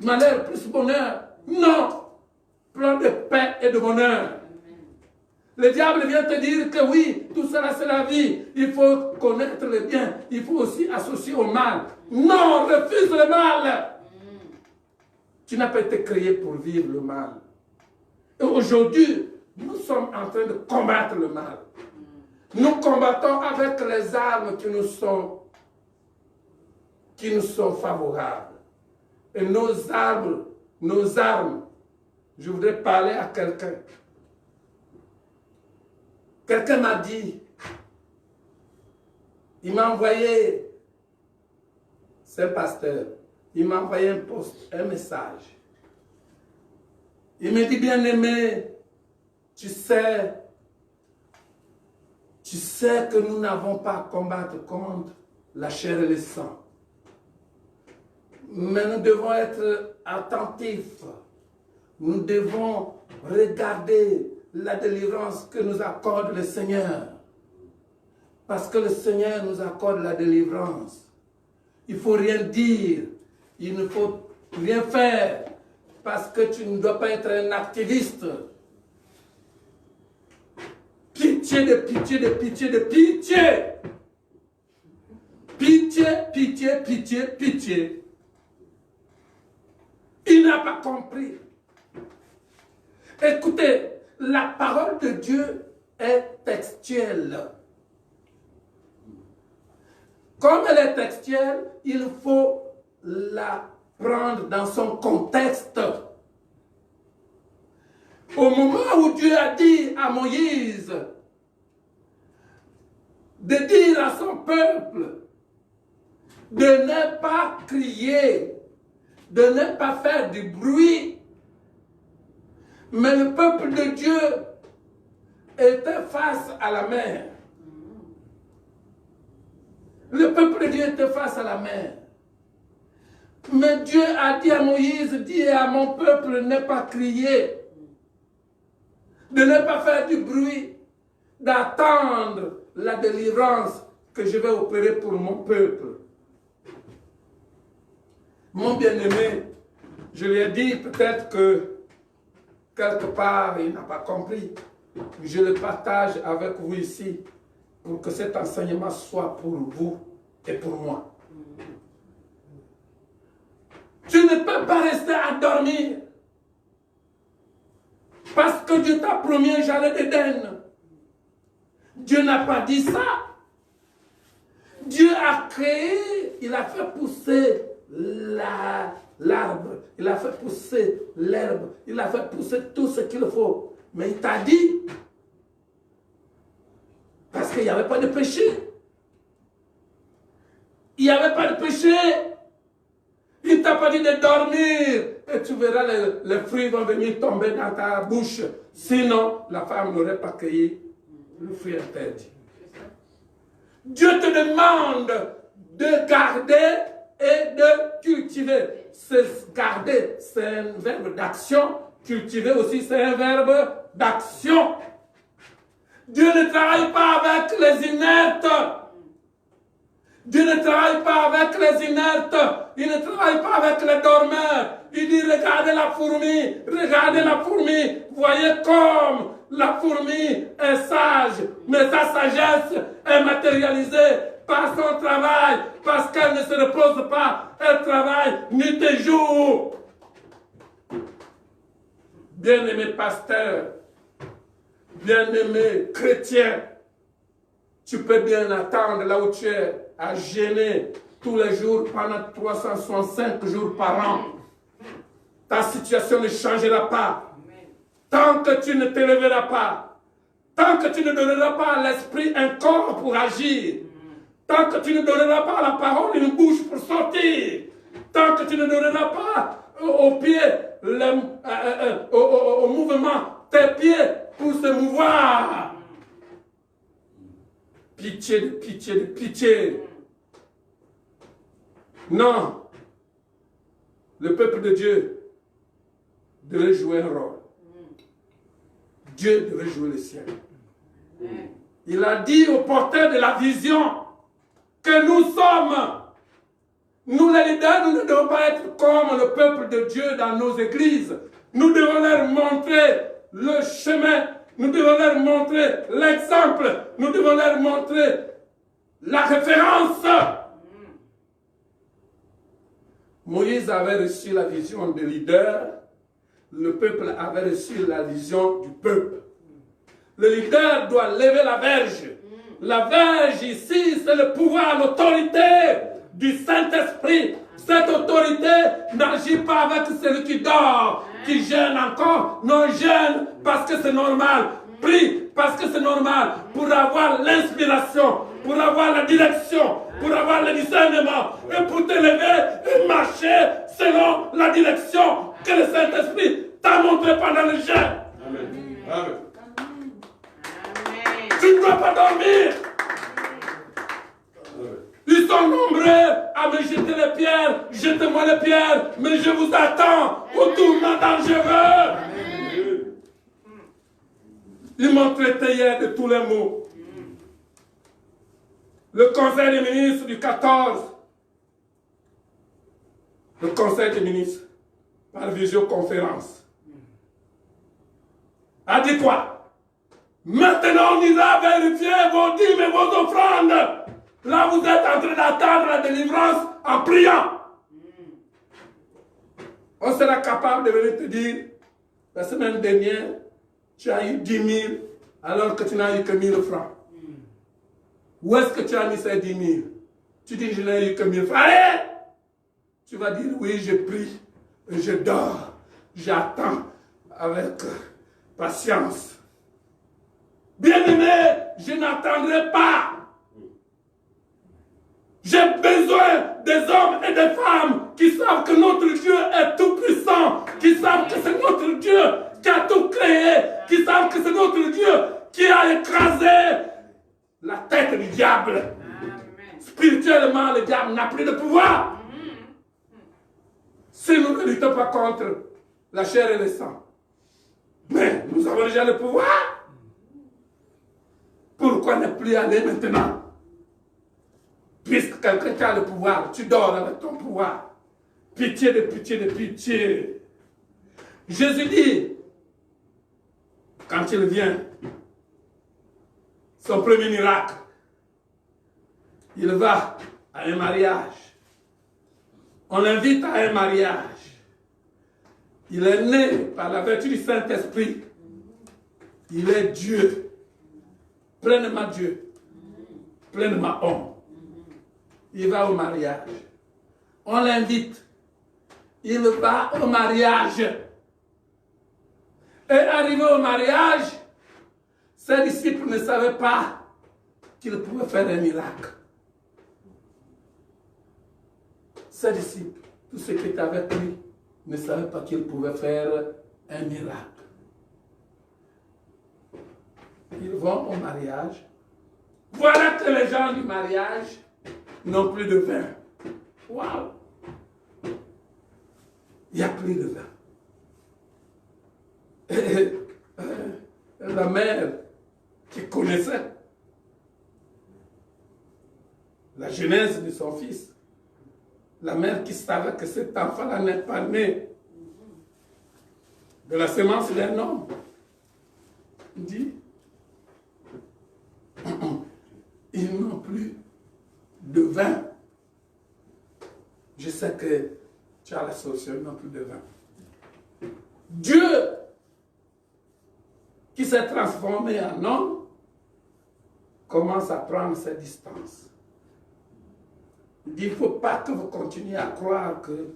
malheur plus bonheur. Non. Plan de paix et de bonheur. Le diable vient te dire que oui, tout cela c'est la vie. Il faut connaître le bien. Il faut aussi associer au mal. Non, refuse le mal. Tu n'as pas été créé pour vivre le mal. Et aujourd'hui, nous sommes en train de combattre le mal. Nous combattons avec les armes qui nous sont favorables. Et nos armes, je voudrais parler à quelqu'un. Quelqu'un m'a dit, il m'a envoyé, c'est un pasteur, il m'a envoyé un message. Il me dit, bien-aimé, tu sais que nous n'avons pas à combattre contre la chair et le sang. Mais nous devons être attentifs. Nous devons regarder la délivrance que nous accorde le Seigneur. Parce que le Seigneur nous accorde la délivrance. Il ne faut rien dire. Il ne faut rien faire. Parce que tu ne dois pas être un activiste. Pitié de pitié, de pitié, de pitié. Pitié, pitié, pitié, pitié. Il n'a pas compris. Écoutez, la parole de Dieu est textuelle. Comme elle est textuelle, il faut la prendre dans son contexte. Au moment où Dieu a dit à Moïse de dire à son peuple de ne pas crier, de ne pas faire du bruit, mais le peuple de Dieu était face à la mer. Le peuple de Dieu était face à la mer. Mais Dieu a dit à Moïse, dis à mon peuple de ne pas crier, de ne pas faire du bruit, d'attendre la délivrance que je vais opérer pour mon peuple. Mon bien-aimé, je lui ai dit peut-être que quelque part il n'a pas compris. Je le partage avec vous ici pour que cet enseignement soit pour vous et pour moi. Tu ne peux pas rester à dormir parce que Dieu t'a promis un jardin d'Éden. Dieu n'a pas dit ça. Dieu a créé, il a fait pousser l'arbre, il a fait pousser l'herbe, il a fait pousser tout ce qu'il faut. Mais il t'a dit, parce qu'il n'y avait pas de péché. Il n'y avait pas de péché. Il ne t'a pas dit de dormir et tu verras les fruits vont venir tomber dans ta bouche. Sinon, la femme n'aurait pas cueilli le fruit interdit. Dieu te demande de garder et de cultiver. Garder, c'est un verbe d'action. Cultiver aussi, c'est un verbe d'action. Dieu ne travaille pas avec les inertes. Dieu ne travaille pas avec les inertes. Il ne travaille pas avec les dormeurs. Il dit, regardez la fourmi. Regardez la fourmi. Voyez comme la fourmi est sage. Mais sa sagesse est matérialisée par son travail. Parce qu'elle ne se repose pas. Elle travaille nuit et jour. Bien-aimé pasteur, bien-aimé chrétien, tu peux bien attendre là où tu es, à jeûner tous les jours pendant 365 jours par an. Ta situation ne changera pas. Tant que tu ne te lèveras pas, tant que tu ne donneras pas à l'esprit un corps pour agir, tant que tu ne donneras pas à la parole une bouche pour sortir, tant que tu ne donneras pas aux pieds, au mouvement, tes pieds pour se mouvoir. Pitié, de pitié, de pitié. Non. Le peuple de Dieu devait jouer un rôle. Dieu devait jouer le sien. Il a dit au porteur de la vision que nous sommes
Nous les leaders, nous ne devons pas être comme le peuple de Dieu dans nos églises. Nous devons leur montrer le chemin. Nous devons leur montrer l'exemple. Nous devons leur montrer la référence. Moïse avait reçu la vision de leader. Le peuple avait reçu la vision du peuple. Le leader doit lever la verge. La verge ici, c'est le pouvoir, l'autorité du Saint-Esprit. Cette autorité n'agit pas avec celui qui dort, qui jeûne encore. Non, jeûne parce que c'est normal. Prie parce que c'est normal. Pour avoir l'inspiration, pour avoir la direction, pour avoir le discernement. Et pour te lever et marcher selon la direction que le Saint-Esprit t'a montré pendant le jeûne. Amen. Amen. Tu ne dois pas dormir. Ils sont nombreux à me jeter les pierres. Jetez-moi les pierres, mais je vous attends au tournant dangereux. Ils m'ont traité hier de tous les mots. Le conseil des ministres du 14, le conseil des ministres, par visioconférence, a dit quoi? Maintenant, on ira vérifier vos dîmes et vos offrandes. Là, vous êtes en train d'attendre la délivrance en priant. On sera capable de venir te dire, la semaine dernière, tu as eu 10 000 alors que tu n'as eu que 1 000 francs. Où est-ce que tu as mis ces 10 000? Tu dis, je n'ai eu que 1 000 francs. Allez! Tu vas dire, oui, je prie, je dors, j'attends avec patience. Bien-aimé, je n'attendrai pas. J'ai besoin des hommes et des femmes qui savent que notre Dieu est tout puissant, qui savent que c'est notre Dieu qui a tout créé, qui savent que c'est notre Dieu qui a écrasé la tête du diable. Amen. Spirituellement, le diable n'a plus de pouvoir. Si nous ne luttons pas contre la chair et le sang, mais nous avons déjà le pouvoir. Pourquoi ne plus aller maintenant? Puisque quelqu'un qui a le pouvoir, tu dors avec ton pouvoir. Pitié de pitié de pitié. Jésus dit, quand il vient, son premier miracle, il va à un mariage. On l'invite à un mariage. Il est né par la vertu du Saint-Esprit. Il est Dieu. Pleinement Dieu. Pleinement homme. Il va au mariage. On l'invite. Il va au mariage. Et arrivé au mariage, ses disciples ne savaient pas qu'il pouvait faire un miracle. Ses disciples, tous ceux qui étaient avec lui, ne savaient pas qu'il pouvait faire un miracle. Ils vont au mariage. Voilà que les gens du mariage n'ont plus de vin. Waouh! Il n'y a plus de vin. Et, la mère qui connaissait la genèse de son fils, la mère qui savait que cet enfant-là n'est pas né de la semence d'un homme, dit, ils n'ont plus de vin. Je sais que tu as la solution, ils n'ont plus de vin. Dieu, qui s'est transformé en homme, commence à prendre ses distances. Il dit, il ne faut pas que vous continuiez à croire que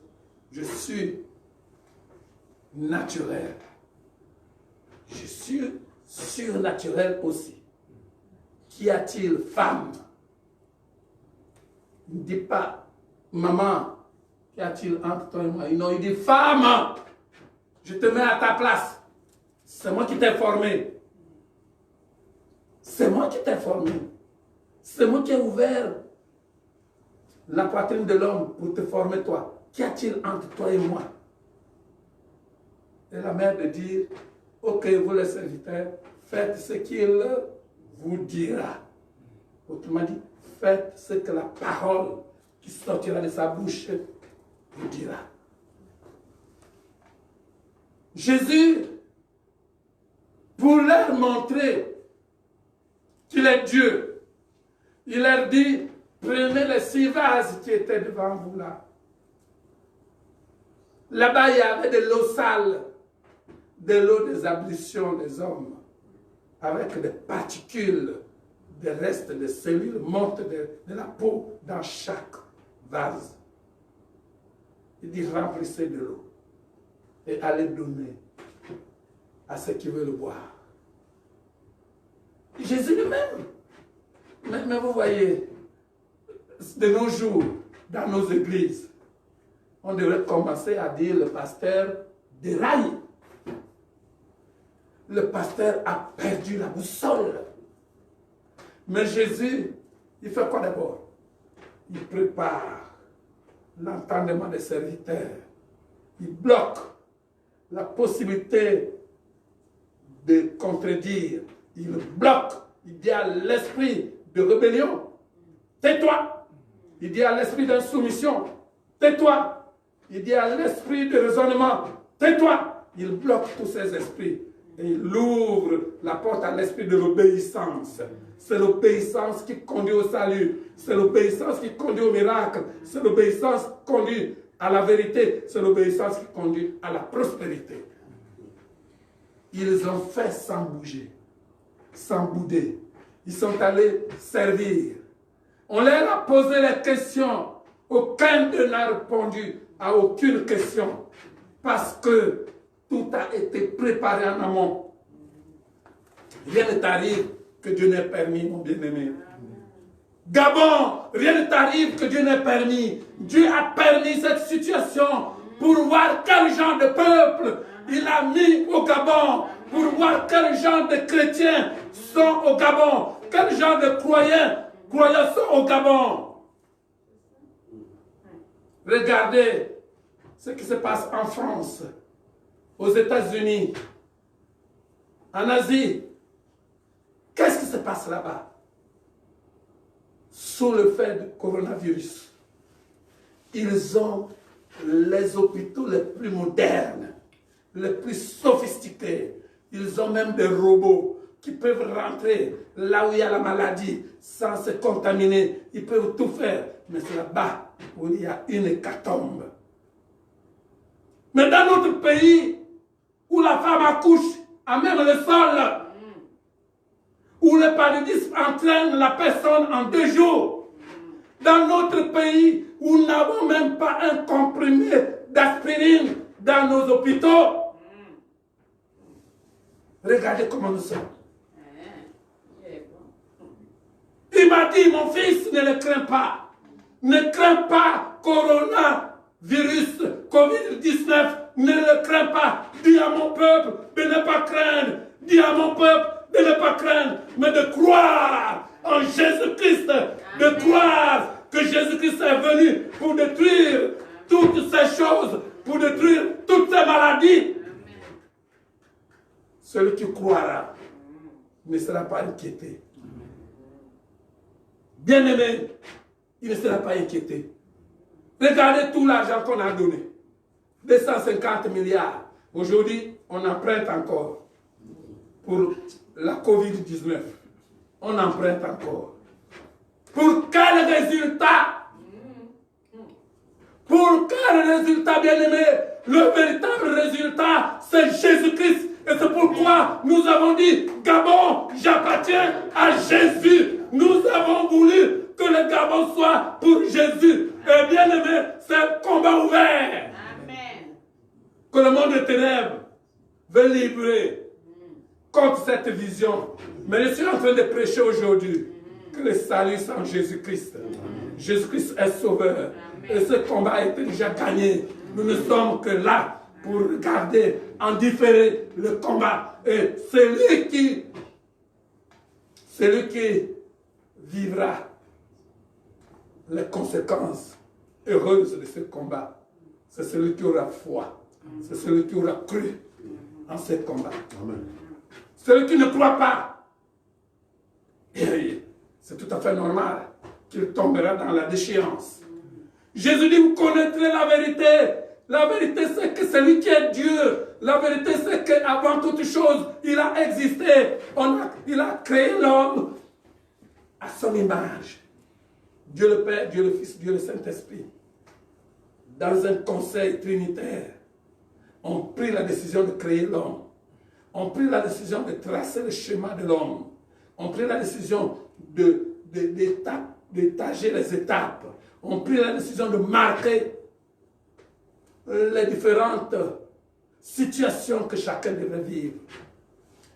je suis naturel. Je suis surnaturel aussi. Qu'y a-t-il, femme? Il ne dit pas, maman, qu'y a-t-il entre toi et moi? Non, il dit, femme, je te mets à ta place. C'est moi qui t'ai formé. C'est moi qui t'ai formé. C'est moi qui ai ouvert la poitrine de l'homme pour te former toi. Qu'y a-t-il entre toi et moi? Et la mère de dire, ok, vous les serviteurs, faites ce qu'il vous dira. Autrement dit, faites ce que la parole qui sortira de sa bouche vous dira. Jésus, pour leur montrer qu'il est Dieu, il leur dit, prenez les 6 vases qui étaient devant vous là. Là-bas, il y avait de l'eau sale, de l'eau des ablutions des hommes, avec des particules, des restes de cellules mortes de la peau dans chaque vase. Il dit, remplissez de l'eau et allez donner à ceux qui veulent le boire. Jésus lui-même. Mais vous voyez, de nos jours, dans nos églises, on devrait commencer à dire le pasteur déraille. Le pasteur a perdu la boussole. Mais Jésus, il fait quoi d'abord? Il prépare l'entendement des serviteurs. Il bloque la possibilité de contredire. Il bloque. Il dit à l'esprit de rébellion, tais-toi. Il dit à l'esprit d'insoumission, tais-toi. Il dit à l'esprit de raisonnement, tais-toi. Il bloque tous ces esprits. Et il ouvre la porte à l'esprit de l'obéissance. C'est l'obéissance qui conduit au salut. C'est l'obéissance qui conduit au miracle. C'est l'obéissance qui conduit à la vérité. C'est l'obéissance qui conduit à la prospérité. Ils ont fait sans bouger, sans bouder. Ils sont allés servir. On leur a posé les questions. Aucun d'eux n'a répondu à aucune question. Parce que tout a été préparé en amont. Rien ne t'arrive que Dieu n'ait permis, mon bien-aimé. Gabon, rien ne t'arrive que Dieu n'ait permis. Dieu a permis cette situation pour voir quel genre de peuple il a mis au Gabon, pour voir quel genre de chrétiens sont au Gabon, quel genre de croyants sont au Gabon. Regardez ce qui se passe en France, aux États-Unis, en Asie. Qu'est-ce qui se passe là-bas? Sous le fait du coronavirus, ils ont les hôpitaux les plus modernes, les plus sophistiqués. Ils ont même des robots qui peuvent rentrer là où il y a la maladie sans se contaminer. Ils peuvent tout faire. Mais c'est là-bas où il y a une hécatombe. Mais dans notre pays, où la femme accouche à même le sol, où le paludisme entraîne la personne en 2 jours, dans notre pays où nous n'avons même pas un comprimé d'aspirine dans nos hôpitaux, regardez comment nous sommes. Il m'a dit, mon fils, ne le crains pas. Ne crains pas coronavirus, Covid-19, ne le crains pas. Dis à mon peuple de ne pas craindre. Dis à mon peuple de ne pas craindre, mais de croire en Jésus-Christ. De croire que Jésus-Christ est venu pour détruire toutes ces choses, pour détruire toutes ces maladies. Celui qui croira ne sera pas inquiété. Bien-aimé, il ne sera pas inquiété. Regardez tout l'argent qu'on a donné. 250 milliards. Aujourd'hui, on emprunte encore. Pour la Covid-19. On emprunte encore. Pour quel résultat? Pour quel résultat, bien-aimé? Le véritable résultat, c'est Jésus-Christ. Et c'est pourquoi nous avons dit, Gabon, j'appartiens à Jésus. Nous avons voulu que le Gabon soit pour Jésus. Et bien aimé, c'est un combat ouvert. Amen. Que le monde des ténèbres veut livrer contre cette vision. Mais je suis en train de prêcher aujourd'hui que le salut c'est en Jésus-Christ. Jésus-Christ est sauveur. Amen. Et ce combat a été déjà gagné. Nous ne sommes que là pour regarder en différé le combat. Et celui qui vivra les conséquences heureuses de ce combat, c'est celui qui aura foi. C'est celui qui aura cru en ce combat. Amen. Celui qui ne croit pas, c'est tout à fait normal qu'il tombera dans la déchéance. Jésus dit, vous connaîtrez la vérité. La vérité, c'est que c'est lui qui est Dieu. La vérité, c'est qu'avant toute chose, il a existé. Il a créé l'homme à son image. Dieu le Père, Dieu le Fils, Dieu le Saint-Esprit. Dans un conseil trinitaire, ont pris la décision de créer l'homme. Ont pris la décision de tracer le schéma de l'homme. Ont pris la décision d'étager les étapes. Ont pris la décision de marquer les différentes situations que chacun devrait vivre.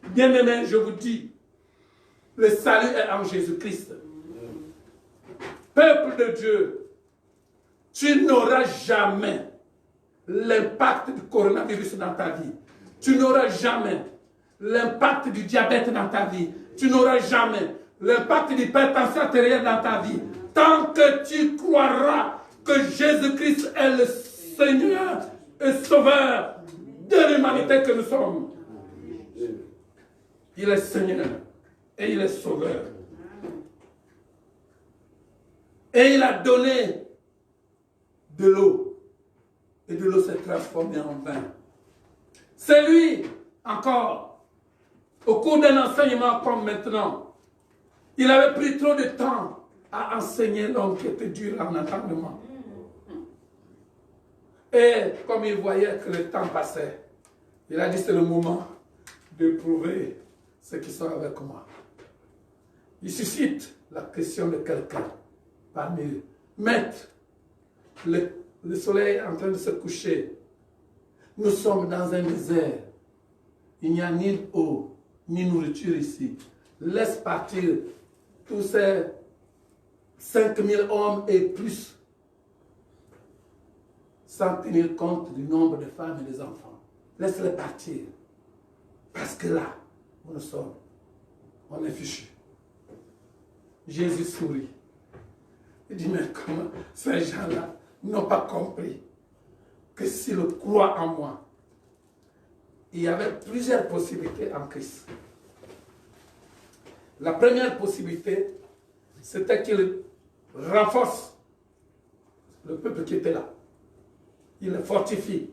Bien-aimés, je vous dis, le salut est en Jésus-Christ. Peuple de Dieu, tu n'auras jamais l'impact du coronavirus dans ta vie. Tu n'auras jamais l'impact du diabète dans ta vie. Tu n'auras jamais l'impact de l'hypertension artérielle dans ta vie. Tant que tu croiras que Jésus-Christ est le Seigneur et Sauveur de l'humanité que nous sommes. Il est Seigneur et il est Sauveur. Et il a donné de l'eau. Et de l'eau s'est transformée en vin. C'est lui, encore, au cours d'un enseignement comme maintenant, il avait pris trop de temps à enseigner l'homme qui était dur en entendement. Et comme il voyait que le temps passait, il a dit c'est le moment de prouver ceux qui sont avec moi. Il suscite la question de quelqu'un parmi eux. Maître, le soleil est en train de se coucher. Nous sommes dans un désert. Il n'y a ni eau, ni nourriture ici. Laisse partir tous ces 5000 hommes et plus, sans tenir compte du nombre de femmes et des enfants. Laisse-les partir. Parce que là, où nous sommes, on est fichus. Jésus sourit. Il dit, mais comment ces gens-là n'ont pas compris que s'ils croient en moi, il y avait plusieurs possibilités en Christ. La première possibilité, c'était qu'il renforce le peuple qui était là. Il le fortifie.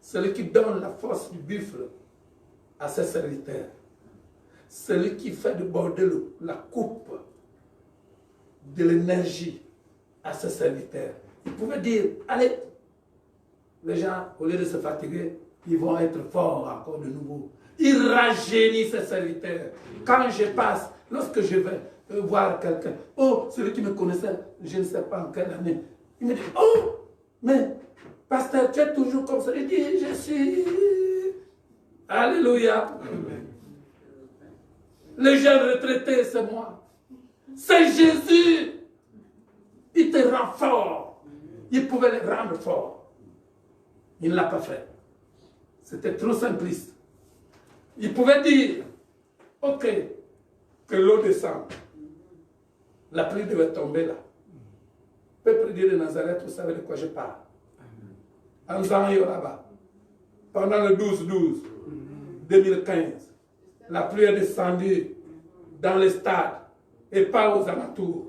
Celui qui donne la force du buffle à ses serviteurs. Celui qui fait déborder la coupe de l'énergie à ses serviteurs. Il pouvait dire, allez, les gens, au lieu de se fatiguer, ils vont être forts encore de nouveau. Il rajeunit ses serviteurs. Quand je passe, lorsque je vais voir quelqu'un, oh, celui qui me connaissait, je ne sais pas en quelle année, il me dit, oh, mais pasteur, tu es toujours comme ça. Il dit, je suis... Alléluia. Le jeune retraité, c'est moi. C'est Jésus. Il te rend fort. Il pouvait le rendre fort. Il ne l'a pas fait. C'était trop simpliste. Il pouvait dire, ok, que l'eau descend. La pluie devait tomber là. Peuple de Nazareth, vous savez de quoi je parle. En Zanio là-bas, pendant le 12-12, 2015, la pluie est descendue dans les stades et pas aux alentours.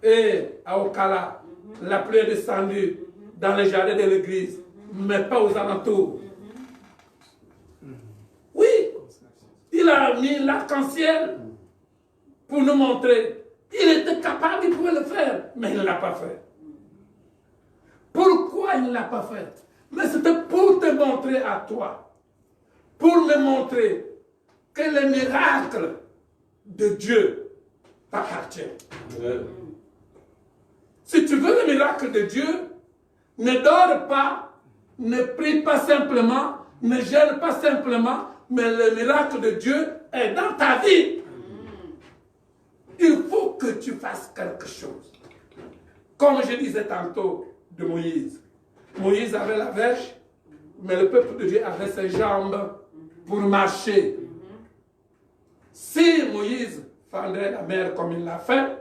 Et à Okala, la pluie est descendue dans les jardins de l'église, mais pas aux alentours. Oui, il a mis l'arc-en-ciel pour nous montrer. Il était capable, il pouvait le faire, mais il ne l'a pas fait. Pourquoi il ne l'a pas fait? Mais c'était pour te montrer à toi, pour me montrer que les miracles de Dieu t'appartiennent. Si tu veux le miracle de Dieu, ne dors pas, ne prie pas simplement, ne gêne pas simplement, mais le miracle de Dieu est dans ta vie. Il faut que tu fasses quelque chose. Comme je disais tantôt de Moïse. Moïse avait la verge, mais le peuple de Dieu avait ses jambes pour marcher. Si Moïse fendrait la mer comme il l'a fait,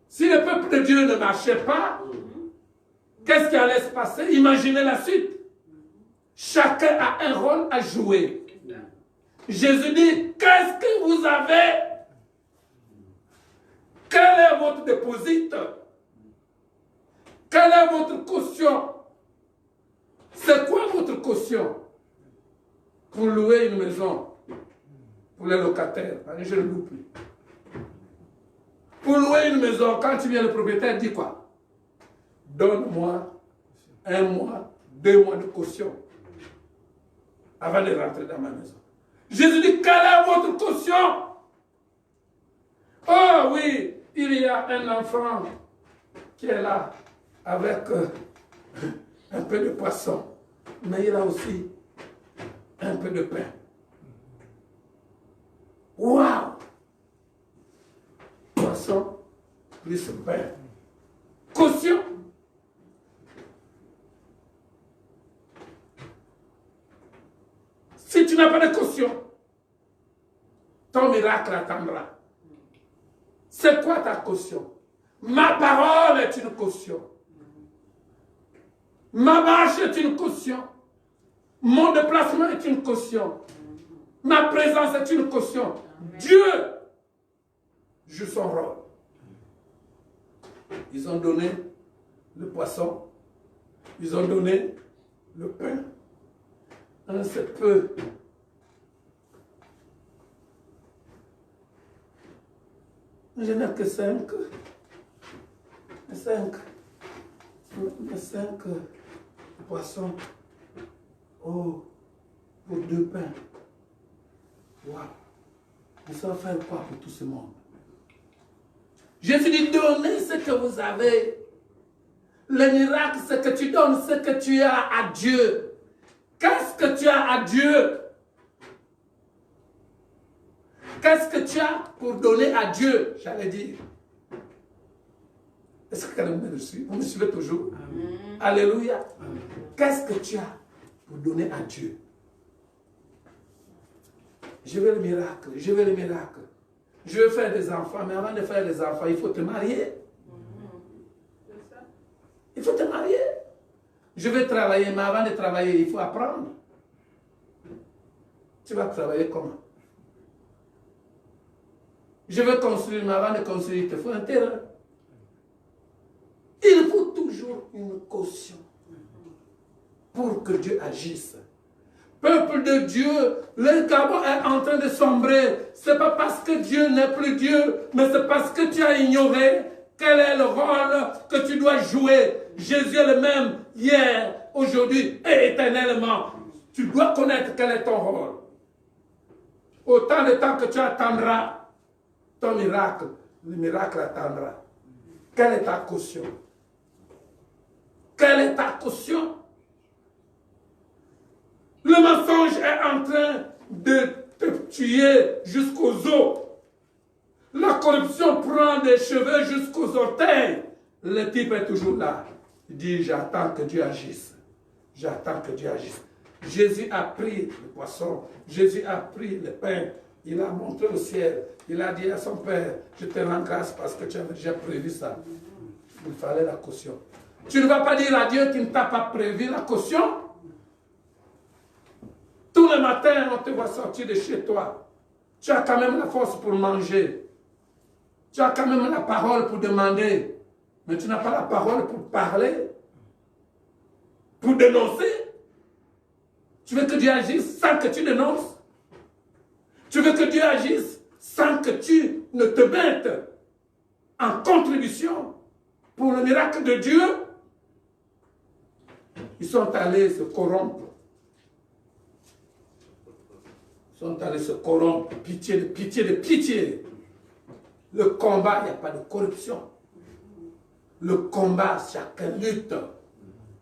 si le peuple de Dieu ne marchait pas, qu'est-ce qui allait se passer? Imaginez la suite. Chacun a un rôle à jouer. Jésus dit, qu'est-ce que vous avez? Quel est votre déposit? Quelle est votre caution? C'est quoi votre caution? Pour louer une maison, pour les locataires, je ne loue plus. Pour louer une maison, quand tu viens, le propriétaire dit quoi? Donne-moi 1 mois, 2 mois de caution avant de rentrer dans ma maison. Jésus dit, quelle est votre caution? Oh oui, il y a un enfant qui est là avec un peu de poisson, mais il a aussi un peu de pain. Waouh! Poisson plus pain. Caution. Si tu n'as pas de caution, ton miracle attendra. C'est quoi ta caution? Ma parole est une caution. Ma marche est une caution. Mon déplacement est une caution. Ma présence est une caution. Dieu joue son rôle. Ils ont donné le poisson. Ils ont donné le pain. C'est peu. Je n'ai que 5 poissons. Oh, pour 2 pains. Waouh. Nous allons faire quoi pour tout ce monde? Jésus dit, donnez ce que vous avez. Le miracle, c'est que tu donnes ce que tu as à Dieu. Qu'est-ce que tu as à Dieu? Qu'est-ce que tu as pour donner à Dieu? J'allais dire. Est-ce que quelqu'un me suit? Vous me suivez toujours? Amen. Alléluia. Qu'est-ce que tu as pour donner à Dieu? Je veux le miracle, je veux le miracle. Je veux faire des enfants, mais avant de faire des enfants, il faut te marier. Il faut te marier. Je veux travailler, mais avant de travailler, il faut apprendre. Tu vas travailler comment? Je veux construire, mais avant de construire, il te faut un terrain. Il faut toujours une caution pour que Dieu agisse. Peuple de Dieu, le Gabon est en train de sombrer. Ce n'est pas parce que Dieu n'est plus Dieu, mais c'est parce que tu as ignoré quel est le rôle que tu dois jouer. Jésus est le même hier, aujourd'hui et éternellement. Tu dois connaître quel est ton rôle. Autant de temps que tu attendras ton miracle, le miracle attendra. Quelle est ta caution? Quelle est ta caution? Le mensonge est en train de te tuer jusqu'aux os. La corruption prend des cheveux jusqu'aux orteils. Le type est toujours là. Il dit, j'attends que Dieu agisse. J'attends que Dieu agisse. Jésus a pris le poisson. Jésus a pris le pain. Il a montré au ciel. Il a dit à son Père, je te rends grâce parce que tu avais déjà prévu ça. Il fallait la caution. Tu ne vas pas dire à Dieu qu'il ne t'a pas prévu la caution? Tous les matins, on te voit sortir de chez toi. Tu as quand même la force pour manger. Tu as quand même la parole pour demander. Mais tu n'as pas la parole pour parler. Pour dénoncer. Tu veux que Dieu agisse sans que tu dénonces. Tu veux que Dieu agisse sans que tu ne te mettes en contribution pour le miracle de Dieu. Ils sont allés se corrompre. Ils sont allés se corrompre. Pitié de pitié de pitié. Le combat, il n'y a pas de corruption. Le combat, chacun lutte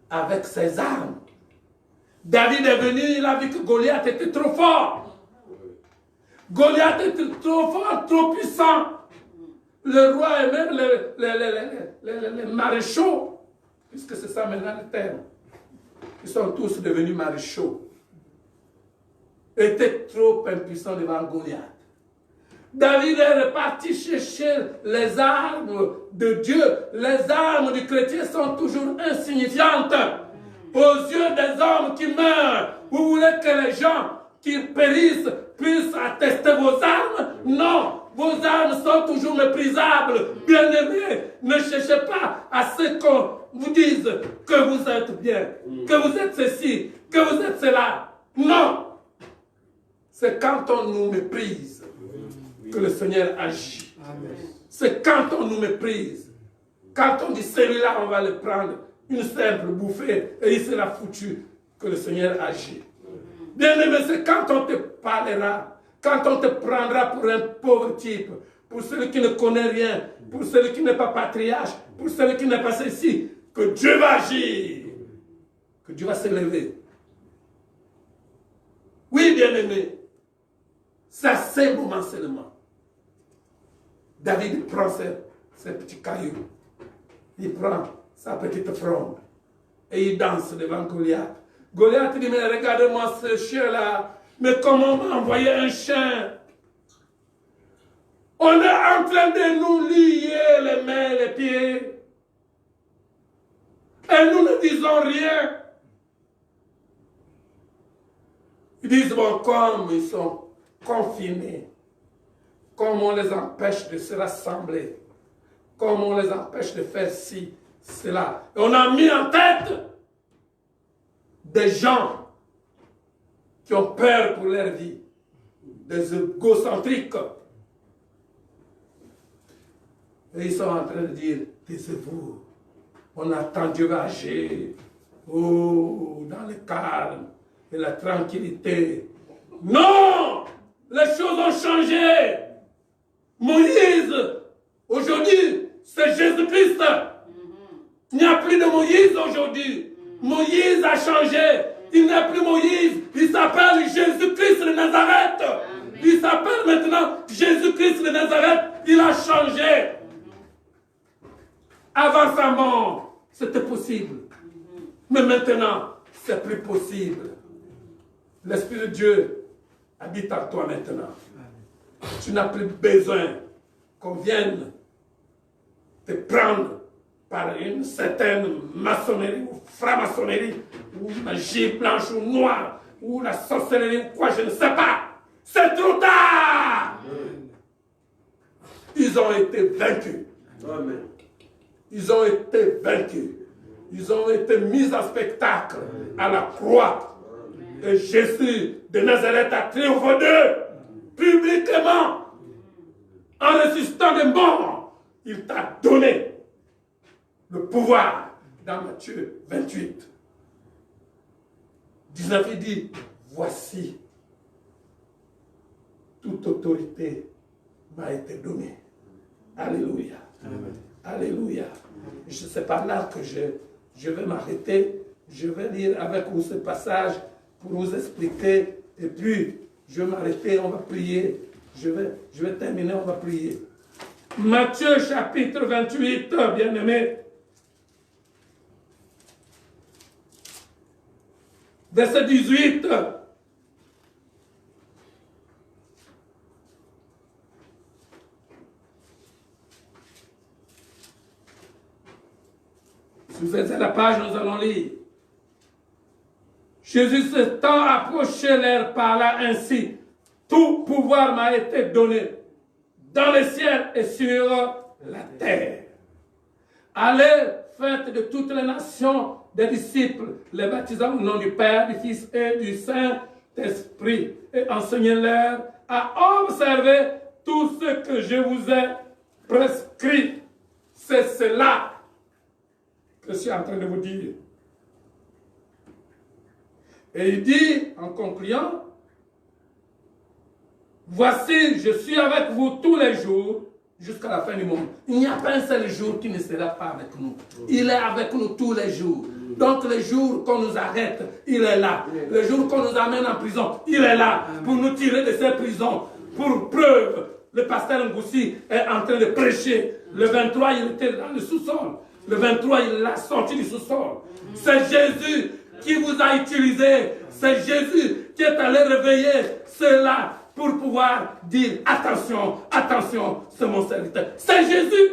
avec ses armes. David est venu, il a vu que Goliath était trop fort. Goliath était trop fort, trop puissant. Le roi et même les maréchaux, puisque c'est ça maintenant le terme, ils sont tous devenus maréchaux, étaient trop impuissants devant Goliath. David est reparti chercher les armes de Dieu. Les armes du chrétien sont toujours insignifiantes aux yeux des hommes qui meurent. Vous voulez que les gens qui périssent puissent attester vos armes? Non, vos armes sont toujours méprisables. Bien-aimés, ne cherchez pas à ce vous disent que vous êtes bien, que vous êtes ceci, que vous êtes cela. Non. C'est quand on nous méprise que le Seigneur agit. C'est quand on nous méprise. Quand on dit celui-là, on va le prendre, une simple bouffée, et il sera foutu, que le Seigneur agit. Bien-aimé, c'est quand on te parlera, quand on te prendra pour un pauvre type, pour celui qui ne connaît rien, pour celui qui n'est pas patriarche, pour celui qui n'est pas ceci, que Dieu va agir, que Dieu va s'élever. Oui, bien-aimé, c'est à ces moments seulement. David prend ses petits cailloux, il prend sa petite fronde et il danse devant Goliath. Goliath dit, mais regardez-moi ce chien-là, mais comment on m'a envoyé un chien? On est en train de nous lier les mains, les pieds. Et nous ne disons rien. Ils disent, bon, comme ils sont confinés, comme on les empêche de se rassembler, comme on les empêche de faire ci, cela. Et on a mis en tête des gens qui ont peur pour leur vie, des égocentriques. Et ils sont en train de dire, taisez-vous, on attend Dieu va agir. Oh, dans le calme et la tranquillité. Non! Les choses ont changé. Moïse, aujourd'hui, c'est Jésus-Christ. Il n'y a plus de Moïse aujourd'hui. Moïse a changé. Il n'est plus Moïse. Il s'appelle Jésus-Christ de Nazareth. Il s'appelle maintenant Jésus-Christ de Nazareth. Il a changé. Avant sa mort, c'était possible. Mais maintenant, c'est plus possible. L'Esprit de Dieu habite en toi maintenant. Tu n'as plus besoin qu'on vienne te prendre par une certaine maçonnerie ou franc-maçonnerie ou magie blanche ou noire ou la sorcellerie ou quoi, je ne sais pas. C'est trop tard. Ils ont été vaincus. Amen. Ils ont été vaincus. Ils ont été mis en spectacle à la croix. Et Jésus de Nazareth a triomphé d'eux publiquement. En ressuscitant des morts, il t'a donné le pouvoir. Dans Matthieu 28, 19, il dit, voici, toute autorité m'a été donnée. Alléluia. Amen. Alléluia. C'est par là que je vais m'arrêter. Je vais lire avec vous ce passage pour vous expliquer. Et puis, je vais m'arrêter, on va prier. Je vais terminer, on va prier. Matthieu chapitre 28, bien-aimé. Verset 18. Si vous êtes à la page, nous allons lire. Jésus s'étant approché, leur parla ainsi. Tout pouvoir m'a été donné dans le ciel et sur la terre. Allez, faites de toutes les nations des disciples, les baptisant au nom du Père, du Fils et du Saint-Esprit, et enseignez-leur à observer tout ce que je vous ai prescrit. C'est cela que je suis en train de vous dire. Et il dit, en concluant, voici, je suis avec vous tous les jours jusqu'à la fin du monde. Il n'y a pas un seul jour qui ne sera pas avec nous. Il est avec nous tous les jours. Donc les jours qu'on nous arrête, il est là. Les jours qu'on nous amène en prison, il est là pour nous tirer de ces prisons. Pour preuve, le pasteur Ngoussi est en train de prêcher. Le 23, il était dans le sous-sol. Le 23, il l'a sorti du sous-sol. C'est Jésus qui vous a utilisé. C'est Jésus qui est allé réveiller ceux-là pour pouvoir dire attention, attention, c'est mon serviteur. C'est Jésus.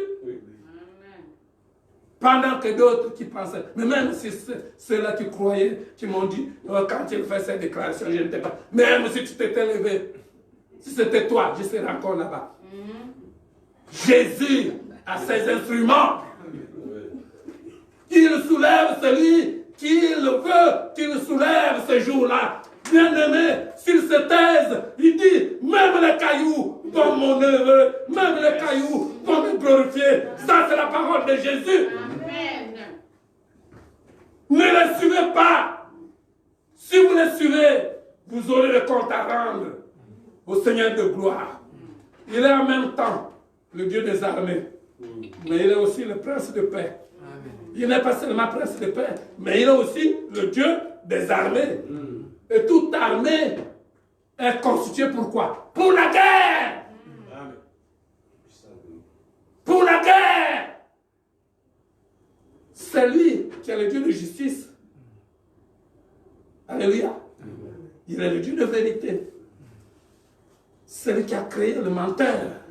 Pendant que d'autres qui pensaient, mais même si ceux-là qui croyaient, qui m'ont dit, quand il fait cette déclaration, je n'étais pas. Même si tu t'étais levé, si c'était toi, je serais encore là-bas. Jésus a ses instruments. qu'il soulève celui qu'il veut qu'il soulève ce jour-là. Bien-aimé, s'il se taise, il dit, même les cailloux vont m'honorer, même les cailloux vont me glorifier. Ça, c'est la parole de Jésus. Amen. Ne les suivez pas. Si vous les suivez, vous aurez le compte à rendre au Seigneur de gloire. Il est en même temps le Dieu des armées, mais il est aussi le prince de paix. Il n'est pas seulement prince de paix, mais il est aussi le Dieu des armées. Et toute armée est constituée pour quoi? Pour la guerre. Pour la guerre. C'est lui qui est le Dieu de justice. Alléluia. Il est le Dieu de vérité. C'est lui qui a créé le menteur.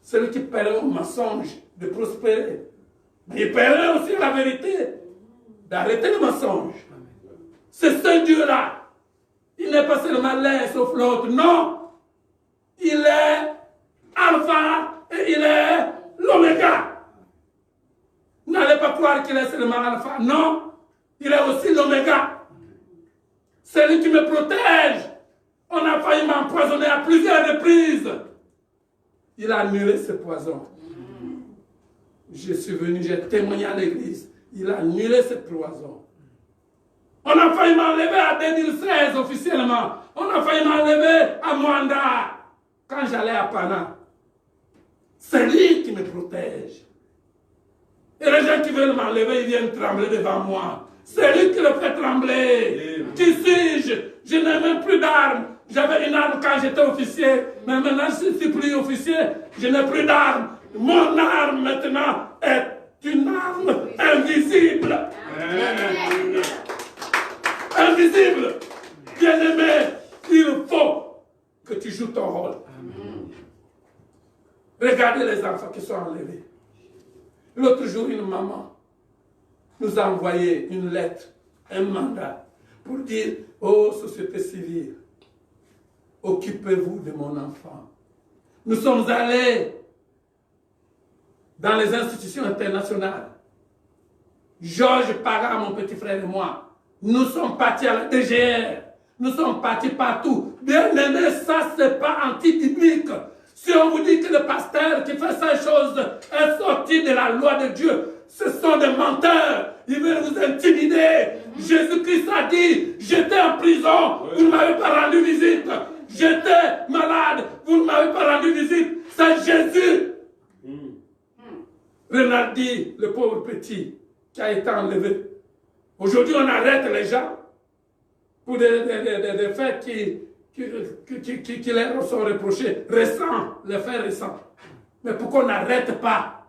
C'est lui qui permet au mensonge de prospérer. Mais il permet aussi à la vérité d'arrêter le mensonge. C'est ce Dieu-là. Il n'est pas seulement l'un sauf l'autre. Non. Il est Alpha et il est l'Oméga. N'allez pas croire qu'il est seulement Alpha. Non. Il est aussi l'Oméga. C'est lui qui me protège. On a failli m'empoisonner à plusieurs reprises. Il a annulé ce poison. Je suis venu, j'ai témoigné à l'église. Il a annulé ce poison. On a failli m'enlever à 2016 officiellement. On a failli m'enlever à Mwanda quand j'allais à Pana. C'est lui qui me protège. Et les gens qui veulent m'enlever, ils viennent trembler devant moi. C'est lui qui le fait trembler. Qui suis-je? Je n'ai même plus d'armes. J'avais une arme quand j'étais officier, mais maintenant je ne suis plus officier. Je n'ai plus d'armes. Mon arme maintenant est une arme invisible. Invisible. Bien-aimé, il faut que tu joues ton rôle. Regardez les enfants qui sont enlevés. L'autre jour, une maman nous a envoyé une lettre, un mandat, pour dire, oh, société civile, occupez-vous de mon enfant. Nous sommes allés dans les institutions internationales. Georges Parra, mon petit frère et moi, nous sommes partis à la DGR. Nous sommes partis partout. Bien aimé, ça, c'est pas anti-biblique. Si on vous dit que le pasteur qui fait ces choses est sorti de la loi de Dieu, ce sont des menteurs. Ils veulent vous intimider. Jésus-Christ a dit, j'étais en prison, vous ne m'avez pas rendu visite. J'étais malade, vous ne m'avez pas rendu visite. C'est Jésus. Renaldi, le pauvre petit, qui a été enlevé. Aujourd'hui, on arrête les gens pour des faits qui leur sont reprochés, récents, les faits récents. Mais pourquoi on n'arrête pas?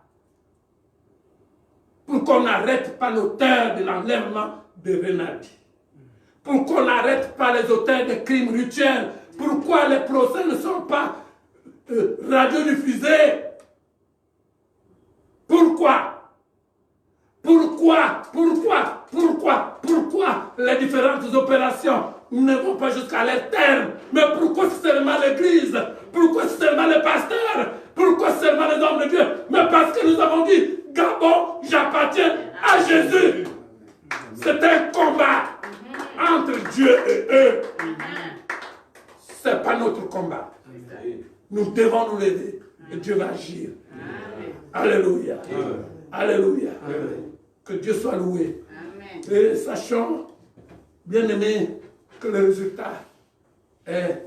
Pourquoi on n'arrête pas l'auteur de l'enlèvement de Renaldi? Pourquoi on n'arrête pas les auteurs de crimes rituels? Pourquoi les procès ne sont pas radiodiffusés? Pourquoi les différentes opérations ne vont pas jusqu'à leur terme? Mais pourquoi seulement l'Église? Pourquoi seulement les pasteurs? Pourquoi seulement les hommes de Dieu? Mais parce que nous avons dit, Gabon, j'appartiens à Jésus. C'est un combat entre Dieu et eux. Ce n'est pas notre combat. Nous devons nous lever et Dieu va agir. Alléluia. Alléluia. Que Dieu soit loué. Amen. Et sachons, bien aimés, que le résultat est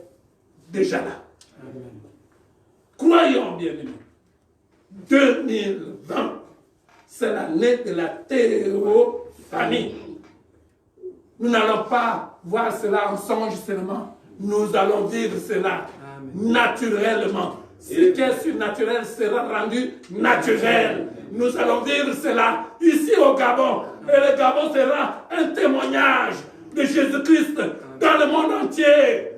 déjà là. Amen. Croyons, bien aimés. 2020, c'est l'année de la théophanie. Nous n'allons pas voir cela en songe seulement. Nous allons vivre cela naturellement. Ce qui est surnaturel sera rendu naturel. Nous allons vivre cela ici au Gabon. Et le Gabon sera un témoignage de Jésus-Christ dans le monde entier.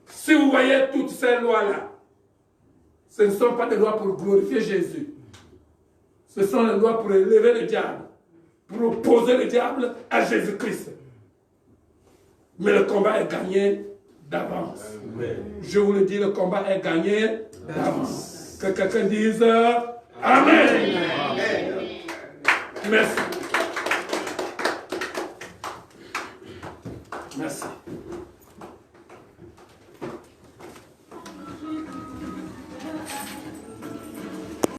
Si vous voyez toutes ces lois-là, ce ne sont pas des lois pour glorifier Jésus. Ce sont des lois pour élever le diable, pour opposer le diable à Jésus-Christ. Mais le combat est gagné d'avance. Je vous le dis, le combat est gagné d'avance. Que quelqu'un dise Amen. Amen. Merci.